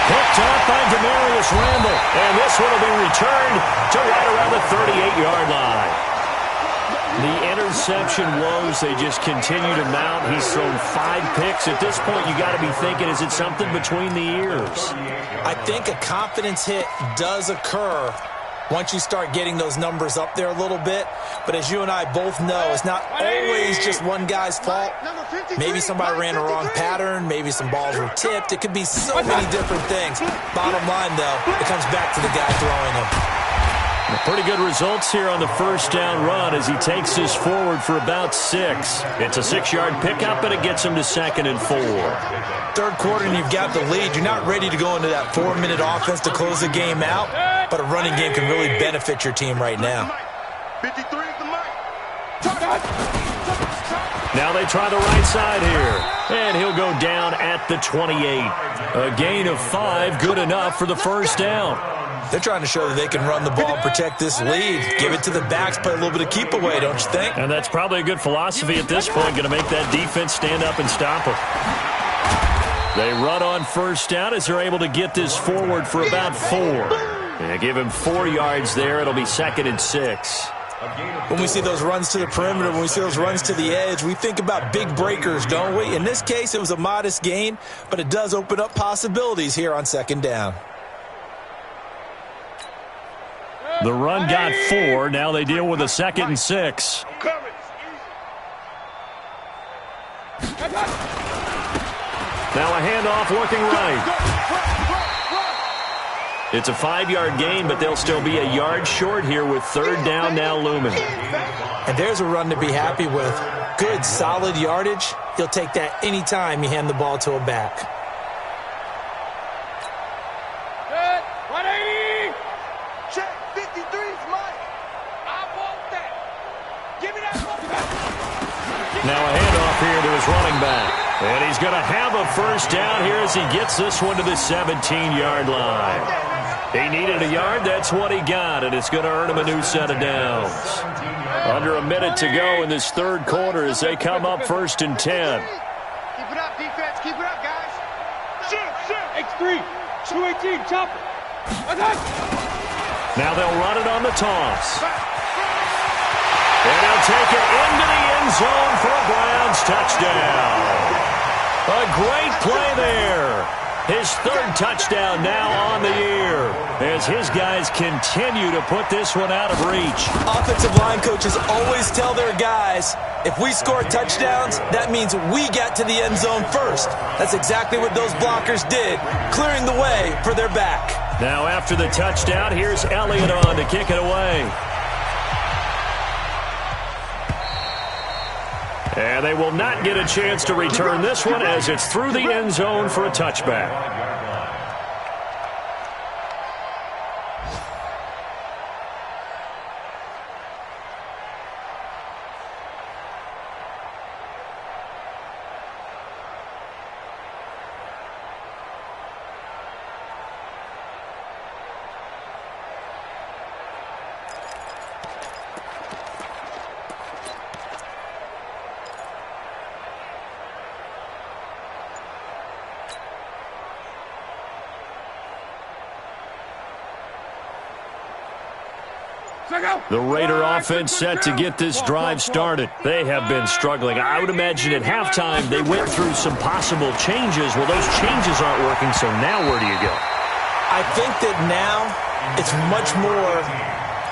Picked up by Demarius Randall. And this one will be returned to right around the 38-yard line. The interception woes, they just continue to mount. He's thrown 5 picks. At this point, you got to be thinking, is it something between the ears? I think a confidence hit does occur once you start getting those numbers up there a little bit. But as you and I both know, it's not always just one guy's fault. Maybe somebody ran a wrong pattern. Maybe some balls were tipped. It could be so many different things. Bottom line, though, it comes back to the guy throwing them. Pretty good results here on the first down run as he takes this forward for about 6. It's a 6-yard pickup, and it gets him to 2nd and 4. Third quarter, and you've got the lead. You're not ready to go into that 4-minute offense to close the game out, but a running game can really benefit your team right now. 53 is the Mike. Now they try the right side here, and he'll go down at the 28. A gain of 5, good enough for the first down. They're trying to show that they can run the ball and protect this lead. Give it to the backs, play a little bit of keep away, don't you think? And that's probably a good philosophy at this point, going to make that defense stand up and stop them. They run on first down as they're able to get this forward for about 4. And give him 4 yards there. It'll be 2nd and 6. When we see those runs to the perimeter, when we see those runs to the edge, we think about big breakers, don't we? In this case, it was a modest gain, but it does open up possibilities here on 2nd down. The run got 4. Now they deal with a 2nd and 6. Now a handoff working right. It's a 5-yard gain, but they'll still be a yard short here with 3rd down now looming. And there's a run to be happy with. Good, solid yardage. He'll take that anytime you hand the ball to a back. Good. 180. Check. 53's Mike. I want that. Give me that ball back. Now a handoff here to his running back. And he's going to have a first down here as he gets this one to the 17-yard line. He needed a yard. That's what he got, and it's going to earn him a new set of downs. Under a minute to go in this third quarter as they come up 1st and 10. Keep it up, defense. Keep it up, guys. Shoot. X3. 218. Chopper. Now they'll run it on the toss. And they'll take it into the end zone for a Browns touchdown. A great play there. His third touchdown now on the year as his guys continue to put this one out of reach. Offensive line coaches always tell their guys, if we score touchdowns, that means we get to the end zone first. That's exactly what those blockers did, clearing the way for their back. Now after the touchdown, here's Elliott on to kick it away. And they will not get a chance to return this one as it's through the end zone for a touchback. The Raider offense set to get this drive started. They have been struggling. I would imagine at halftime they went through some possible changes. Well, those changes aren't working, so now where do you go? I think that now it's much more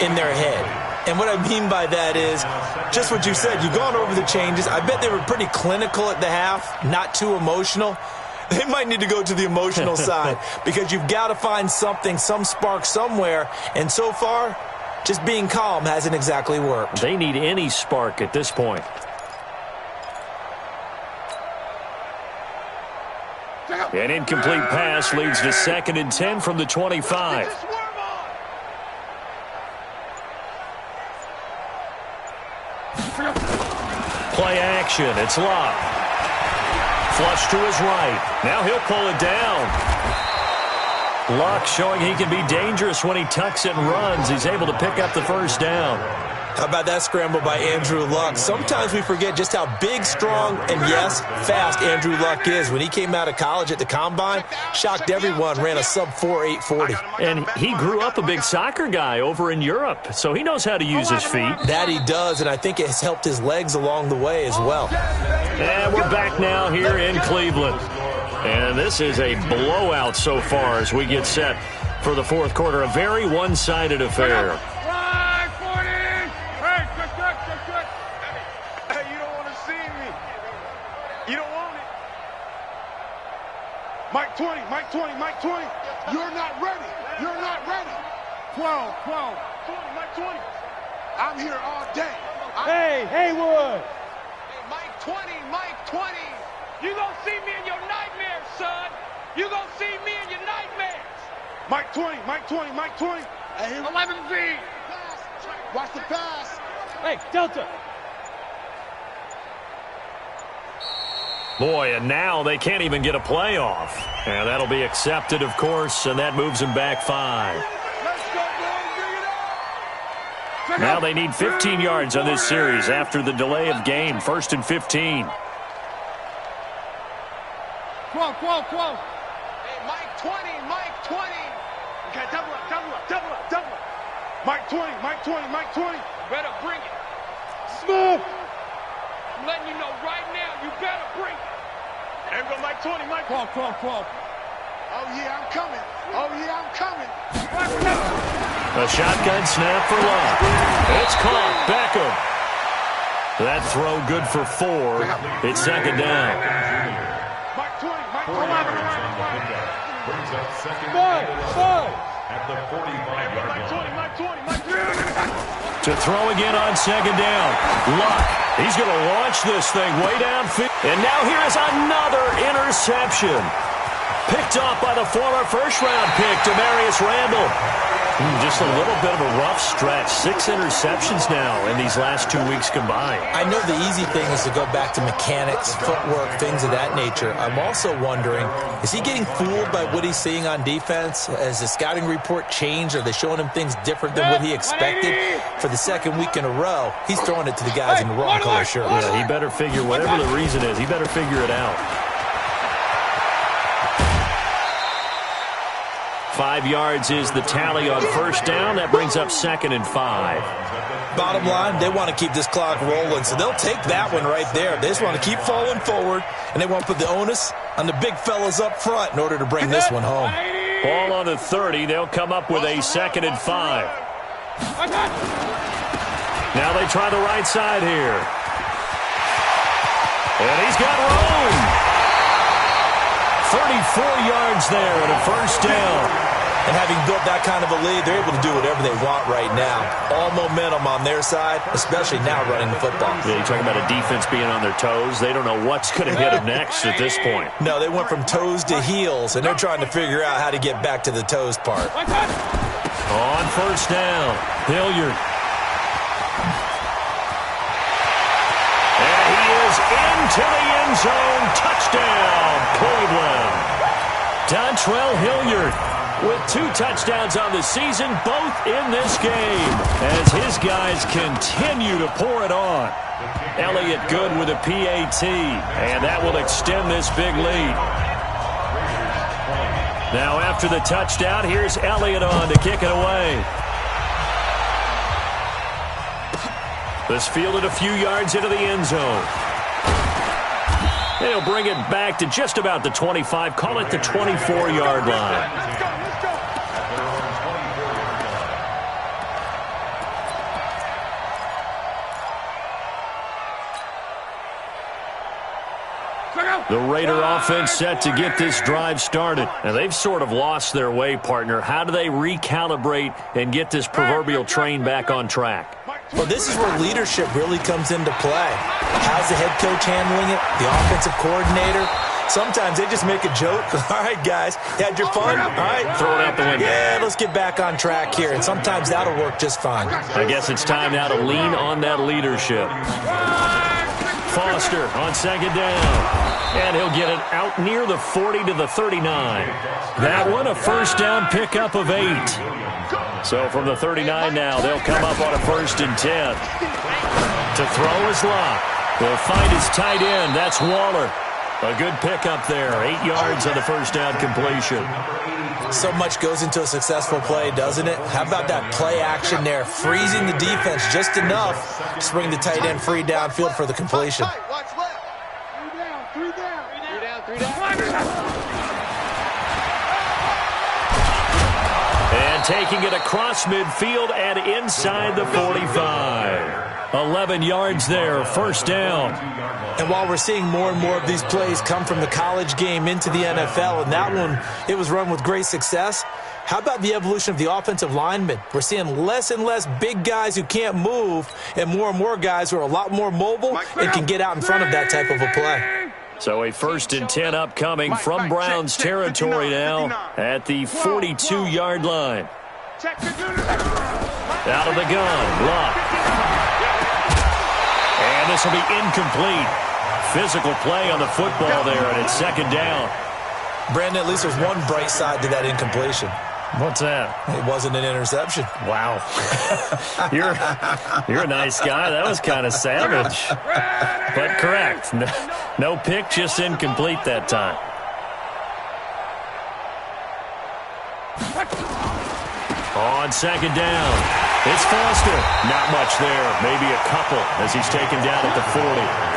in their head. And what I mean by that is just what you said. You've gone over the changes. I bet they were pretty clinical at the half, not too emotional. They might need to go to the emotional side because you've got to find something, some spark somewhere. And so far, just being calm hasn't exactly worked. They need any spark at this point. An incomplete pass leads to 2nd and 10 from the 25. Play action. It's Locke. Flush to his right. Now he'll pull it down. Luck showing he can be dangerous when he tucks it and runs. He's able to pick up the first down. How about that scramble by Andrew Luck? Sometimes we forget just how big, strong, and, yes, fast Andrew Luck is. When he came out of college at the Combine, shocked everyone, ran a sub-4 840. And he grew up a big soccer guy over in Europe, so he knows how to use his feet. That he does, and I think it has helped his legs along the way as well. And we're back now here in Cleveland. And this is a blowout so far as we get set for the fourth quarter. A very one-sided affair. Hey, you don't want to see me. You don't want it. Mike 20, Mike 20, Mike 20. You're not ready. You're not ready. 12, 20, Mike 20. I'm here all day. Hey, Haywood. Hey, Mike 20, Mike 20. You gonna see me in your nightmares, son. You gonna see me in your nightmares. Mike 20, Mike 20, Mike 20. 11 feet. Watch the pass. Hey, Delta. Boy, and now they can't even get a playoff. And that'll be accepted, of course, and that moves them back 5. Let's go, boys. Bring it up. Now they need 15 yards on this series after the delay of game. 1st and 15. 12. Hey, Mike 20, Mike 20. Okay, double up. Mike 20, Mike 20, Mike 20. Better bring it. Smooth. I'm letting you know right now, you better bring it. There we go, Mike 20, Mike 20. 12. Oh, yeah, I'm coming. A shotgun snap for Love. It's caught. Beckham. That throw good for 4. It's 2nd down. Mike 20, Mike 20. Brings up 2nd and 5. at the 45-yard line. To throw again on second down. Luck. He's going to launch this thing way downfield. And now here is another interception. Picked off by the former first-round pick, Demarius Randall. Just a little bit of a rough stretch. 6 interceptions now in these last 2 weeks combined. I know the easy thing is to go back to mechanics, footwork, things of that nature. I'm also wondering, is he getting fooled by what he's seeing on defense? Has the scouting report changed? Are they showing him things different than what he expected? For the second week in a row, he's throwing it to the guys in the wrong color shirts. Yeah, he better figure, whatever the reason is, he better figure it out. 5 yards is the tally on first down. That brings up 2nd and 5. Bottom line, they want to keep this clock rolling, so they'll take that one right there. They just want to keep falling forward, and they want to put the onus on the big fellas up front in order to bring this one home. Ball on the 30. They'll come up with a 2nd and 5. Now they try the right side here. And he's got room. 34 yards there and a first down. And having built that kind of a lead, they're able to do whatever they want right now. All momentum on their side, especially now running the football. Yeah, you're talking about a defense being on their toes. They don't know what's going to hit them next at this point. No, they went from toes to heels, and they're trying to figure out how to get back to the toes part. On first down, Hilliard. And he is into the end zone. Touchdown, Cleveland. Dontrell Hilliard with 2 touchdowns on the season, both in this game, as his guys continue to pour it on. Elliott good with a PAT, and that will extend this big lead. Now after the touchdown, here's Elliott on to kick it away. This fielded a few yards into the end zone. And he'll bring it back to just about the 25, call it the 24-yard line. The Raider offense set to get this drive started. And they've sort of lost their way, partner. How do they recalibrate and get this proverbial train back on track? Well, this is where leadership really comes into play. How's the head coach handling it? The offensive coordinator? Sometimes they just make a joke. All right, guys, you had your fun? All right. Throw it out the window. Yeah, let's get back on track here. And sometimes that'll work just fine. I guess it's time now to lean on that leadership. Foster on second down. And he'll get it out near the 40 to the 39. That one, a first down pickup of 8. So from the 39 now, they'll come up on a 1st and 10. To throw is Locke. They'll find his tight end. That's Waller. A good pickup there. 8 yards on the first down completion. So much goes into a successful play, doesn't it? How about that play action there? Freezing the defense just enough to bring the tight end free downfield for the completion. And taking it across midfield and inside the 45. 11 yards there, first down. And while we're seeing more and more of these plays come from the college game into the NFL, and that one, it was run with great success, how about the evolution of the offensive linemen? We're seeing less and less big guys who can't move and more guys who are a lot more mobile and can get out in front of that type of a play. So a 1st and 10 upcoming from Browns territory now at the 42-yard line. Out of the gun, Luck. And this will be incomplete. Physical play on the football there, and it's 2nd down. Brandon, at least there's one bright side to that incompletion. What's that? It wasn't an interception. Wow. You're a nice guy. That was kind of savage. But correct. No pick, just incomplete that time. On 2nd down, it's Foster. Not much there. Maybe a couple as he's taken down at the 40.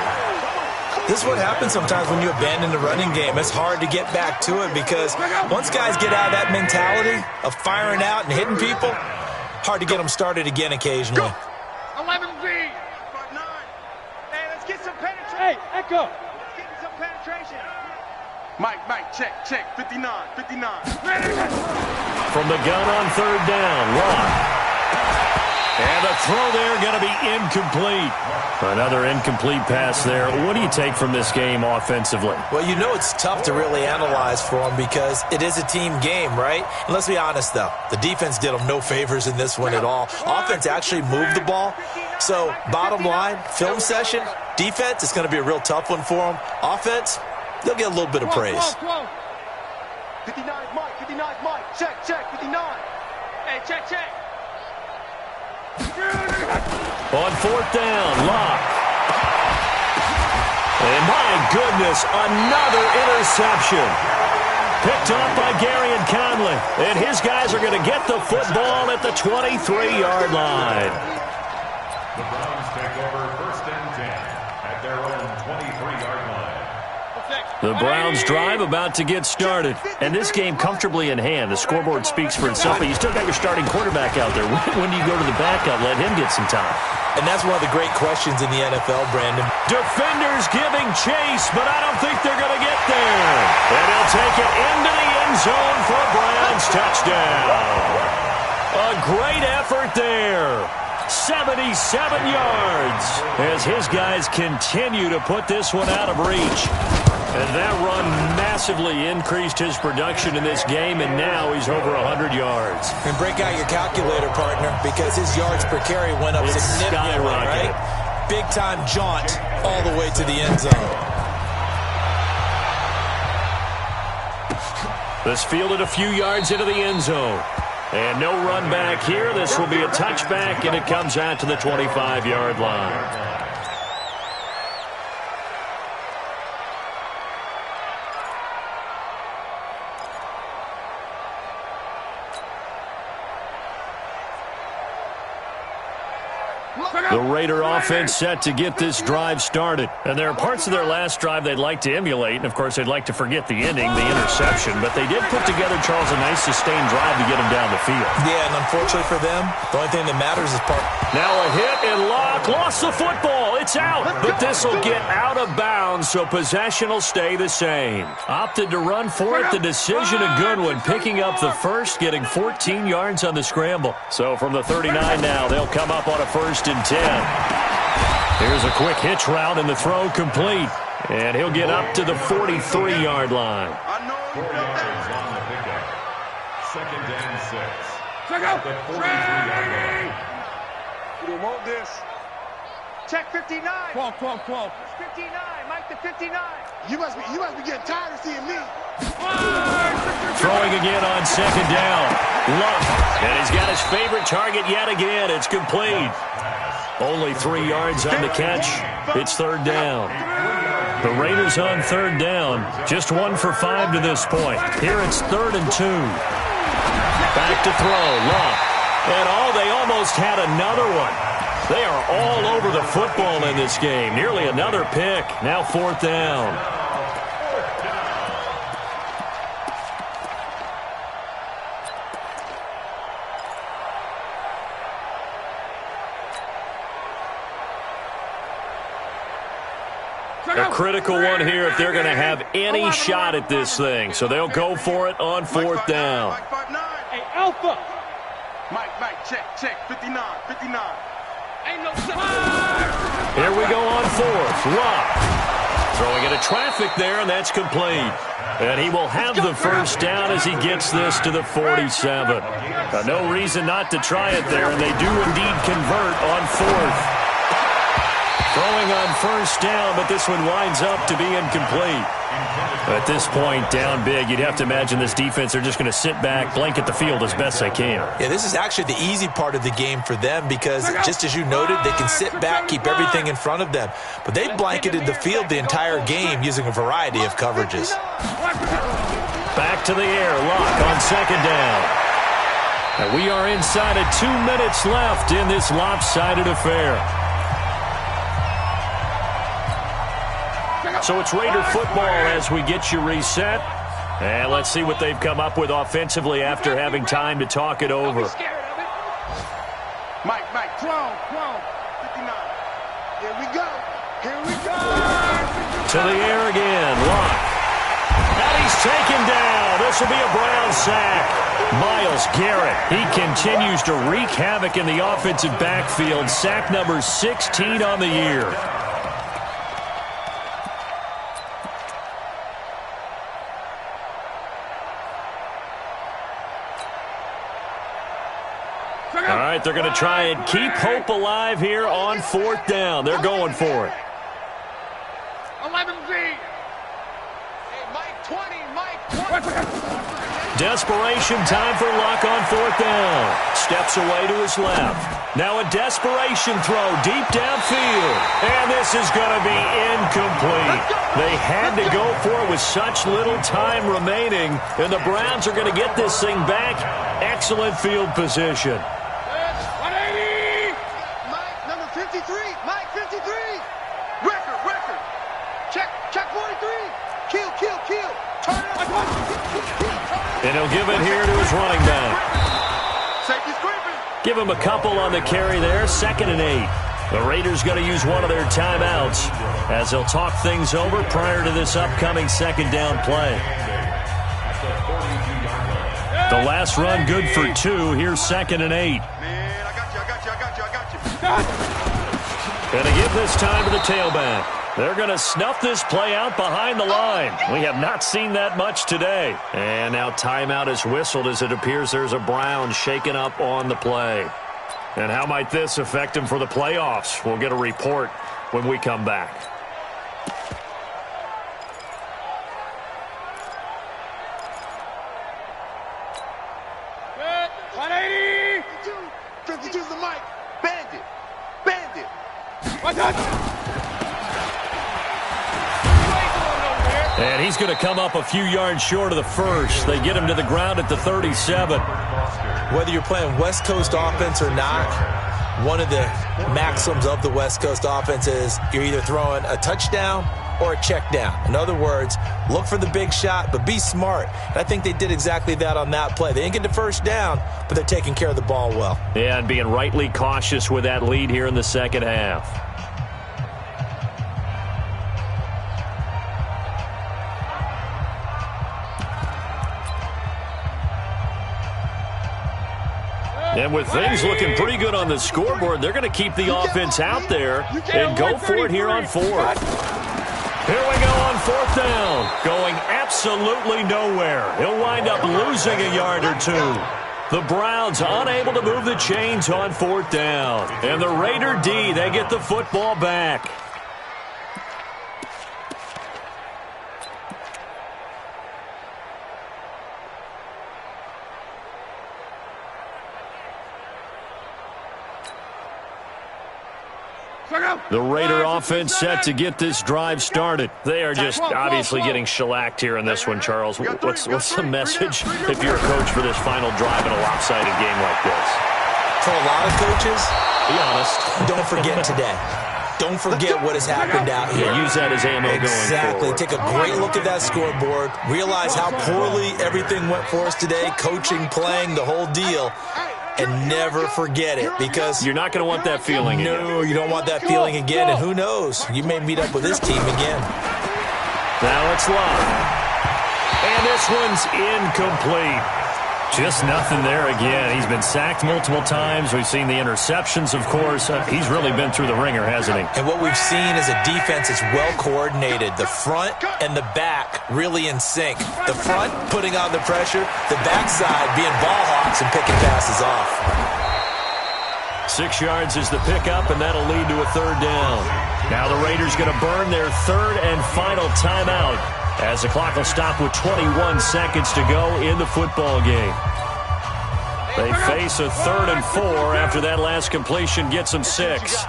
This is what happens sometimes when you abandon the running game. It's hard to get back to it because once guys get out of that mentality of firing out and hitting people, hard to get them started again occasionally. 11B. Hey, let's get some penetration. Hey, Echo. Let's get some penetration. Mike, check. 59. from the gun on third down. Lock. And the throw there going to be incomplete. Another incomplete pass there. What do you take from this game offensively? Well, you know it's tough to really analyze for them because it is a team game, right? And let's be honest, though. The defense did them no favors in this one at all. Offense actually moved the ball. So, bottom line, film session, defense, it's going to be a real tough one for them. Offense, they'll get a little bit of praise. 59 Mike, 59 Mike. Check, 59. Hey, check. On fourth down, Lock. And my goodness, another interception. Picked off by Gary and Conley. And his guys are going to get the football at the 23-yard line. The Browns take over first and 10 at their own 23-yard line. The Browns drive about to get started. And this game comfortably in hand. The scoreboard speaks for itself, but you still got your starting quarterback out there. When do you go to the backup? Let him get some time. And that's one of the great questions in the NFL, Brandon. Defenders giving chase, but I don't think they're going to get there. And he'll take it into the end zone for a Browns touchdown. A great effort there. 77 yards as his guys continue to put this one out of reach. And that run massively increased his production in this game, and now he's over 100 yards. And break out your calculator, partner, because his yards per carry went up significantly, right? Big-time jaunt all the way to the end zone. This fielded a few yards into the end zone. And no run back here. This will be a touchback, and it comes out to the 25-yard line. The Raider offense set to get this drive started. And there are parts of their last drive they'd like to emulate. And, of course, they'd like to forget the ending, the interception. But they did put together, Charles, a nice sustained drive to get him down the field. Yeah, and unfortunately for them, the only thing that matters is part. Now a hit and Lock lost the football. It's out. But this will get out of bounds, so possession will stay the same. Opted to run for it. The decision a good one. Picking up the first, getting 14 yards on the scramble. So from the 39 now, they'll come up on a 1st and 10. Here's a quick hitch route and the throw complete. And he'll get up to the 43-yard line. 4 yards on the pickup. 2nd and 6. At the 43-yard line. You don't want this. Check 59. 12. 59. Mike the 59. You must be getting tired of seeing me. Throwing again on 2nd down. Luck. And he's got his favorite target yet again. It's complete. Only 3 yards on the catch. It's 3rd down. The Raiders on 3rd down. Just 1 for 5 to this point. Here it's 3rd and 2. Back to throw. Luck. And they almost had another one. They are all over the football in this game. Nearly another pick. Now 4th down. A critical one here if they're going to have any shot at this thing. So they'll go for it on 4th down. Hey, Alpha. Mike, check. 59. Ain't no Here we go on 4th. Rock. Throwing into traffic there, and that's complete. And he will have the 1st down as he gets this to the 47. No reason not to try it there, and they do indeed convert on 4th. Throwing on 1st down, but this one winds up to be incomplete. At this point, down big, you'd have to imagine this defense are just going to sit back, blanket the field as best they can. Yeah, this is actually the easy part of the game for them because, just as you noted, they can sit back, keep everything in front of them. But they blanketed the field the entire game using a variety of coverages. Back to the air, Lock on 2nd down. And we are inside of 2 minutes left in this lopsided affair. So it's Raider football as we get you reset. And let's see what they've come up with offensively after having time to talk it over. Mike, 12. 59. Here we go. To the air again, Lock. And he's taken down. This will be a Brown sack. Myles Garrett, he continues to wreak havoc in the offensive backfield. Sack number 16 on the year. All right, they're going to try and keep hope alive here on 4th down. They're going for it. 11Z. Hey, Mike 20, Mike 20. Desperation time for Luck on 4th down. Steps away to his left. Now a desperation throw deep downfield. And this is going to be incomplete. They had to go for it with such little time remaining. And the Browns are going to get this thing back. Excellent field position. 180. Mike, number 53. Mike, 53. Record. Check 43. Kill. Turn it up. And he'll give it here to his running back. Safety scraping. Give him a couple on the carry there. 2nd and 8. The Raiders going to use one of their timeouts as they'll talk things over prior to this upcoming 2nd down play. The last run good for 2. Here's 2nd and 8. Man, I got you. Going to give this time to the tailback. They're going to snuff this play out behind the line. We have not seen that much today. And now timeout is whistled as it appears there's a Brown shaken up on the play. And how might this affect him for the playoffs? We'll get a report when we come back. Good. 180. 52 to the mic. Bandit. What's up? And he's going to come up a few yards short of the first. They get him to the ground at the 37. Whether you're playing West Coast offense or not, one of the maxims of the West Coast offense is you're either throwing a touchdown or a check down. In other words, look for the big shot, but be smart. And I think they did exactly that on that play. They didn't get the first down, but they're taking care of the ball well. Yeah, and being rightly cautious with that lead here in the second half. And with things looking pretty good on the scoreboard, they're going to keep the offense out there and go for it here on 4th. Here we go on 4th down. Going absolutely nowhere. He'll wind up losing a yard or 2. The Browns unable to move the chains on 4th down. And the Raider D, they get the football back. The Raider offense set to get this drive started. They are just obviously getting shellacked here in this one, Charles. What's the message if you're a coach for this final drive in a lopsided game like this? For a lot of coaches, be honest, don't forget today. Don't forget what has happened out here. Yeah, use that as ammo going forward. Take a great look at that scoreboard. Realize how poorly everything went for us today. Coaching, playing, the whole deal. And never forget it, because you're not going to want that feeling again. No, you don't want that feeling again. And who knows? You may meet up with this team again. Now it's live. And this one's incomplete. Just nothing there again. He's been sacked multiple times. We've seen the interceptions, of course. He's really been through the ringer, hasn't he? And what we've seen is a defense that's well coordinated. The front and the back really in sync. The front putting on the pressure. The backside being ball hawks and picking passes off. 6 yards is the pickup, and that'll lead to a 3rd down. Now the Raiders going to burn their 3rd and final timeout, as the clock will stop with 21 seconds to go in the football game. They face a 3rd and 4 after that last completion gets them 6.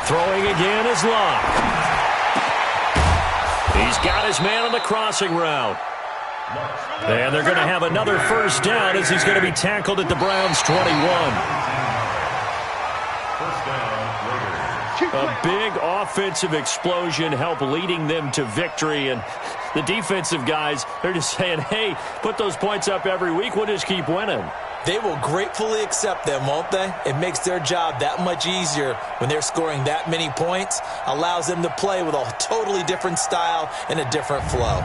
Throwing again is Locke. He's got his man on the crossing route. And they're going to have another 1st down as he's going to be tackled at the Browns' 21. A big offensive explosion helped leading them to victory. And the defensive guys, they're just saying, hey, put those points up every week. We'll just keep winning. They will gratefully accept them, won't they? It makes their job that much easier when they're scoring that many points. Allows them to play with a totally different style and a different flow.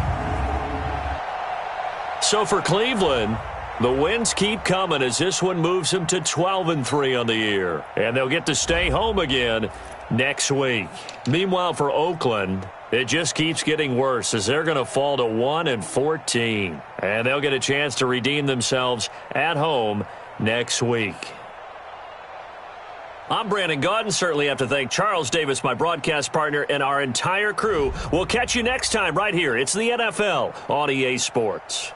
So for Cleveland, the wins keep coming as this one moves them to 12-3 on the year. And they'll get to stay home again next week. Meanwhile, for Oakland, it just keeps getting worse as they're going to fall to 1-14. And they'll get a chance to redeem themselves at home next week. I'm Brandon Gaudin. Certainly have to thank Charles Davis, my broadcast partner, and our entire crew. We'll catch you next time right here. It's the NFL on EA Sports.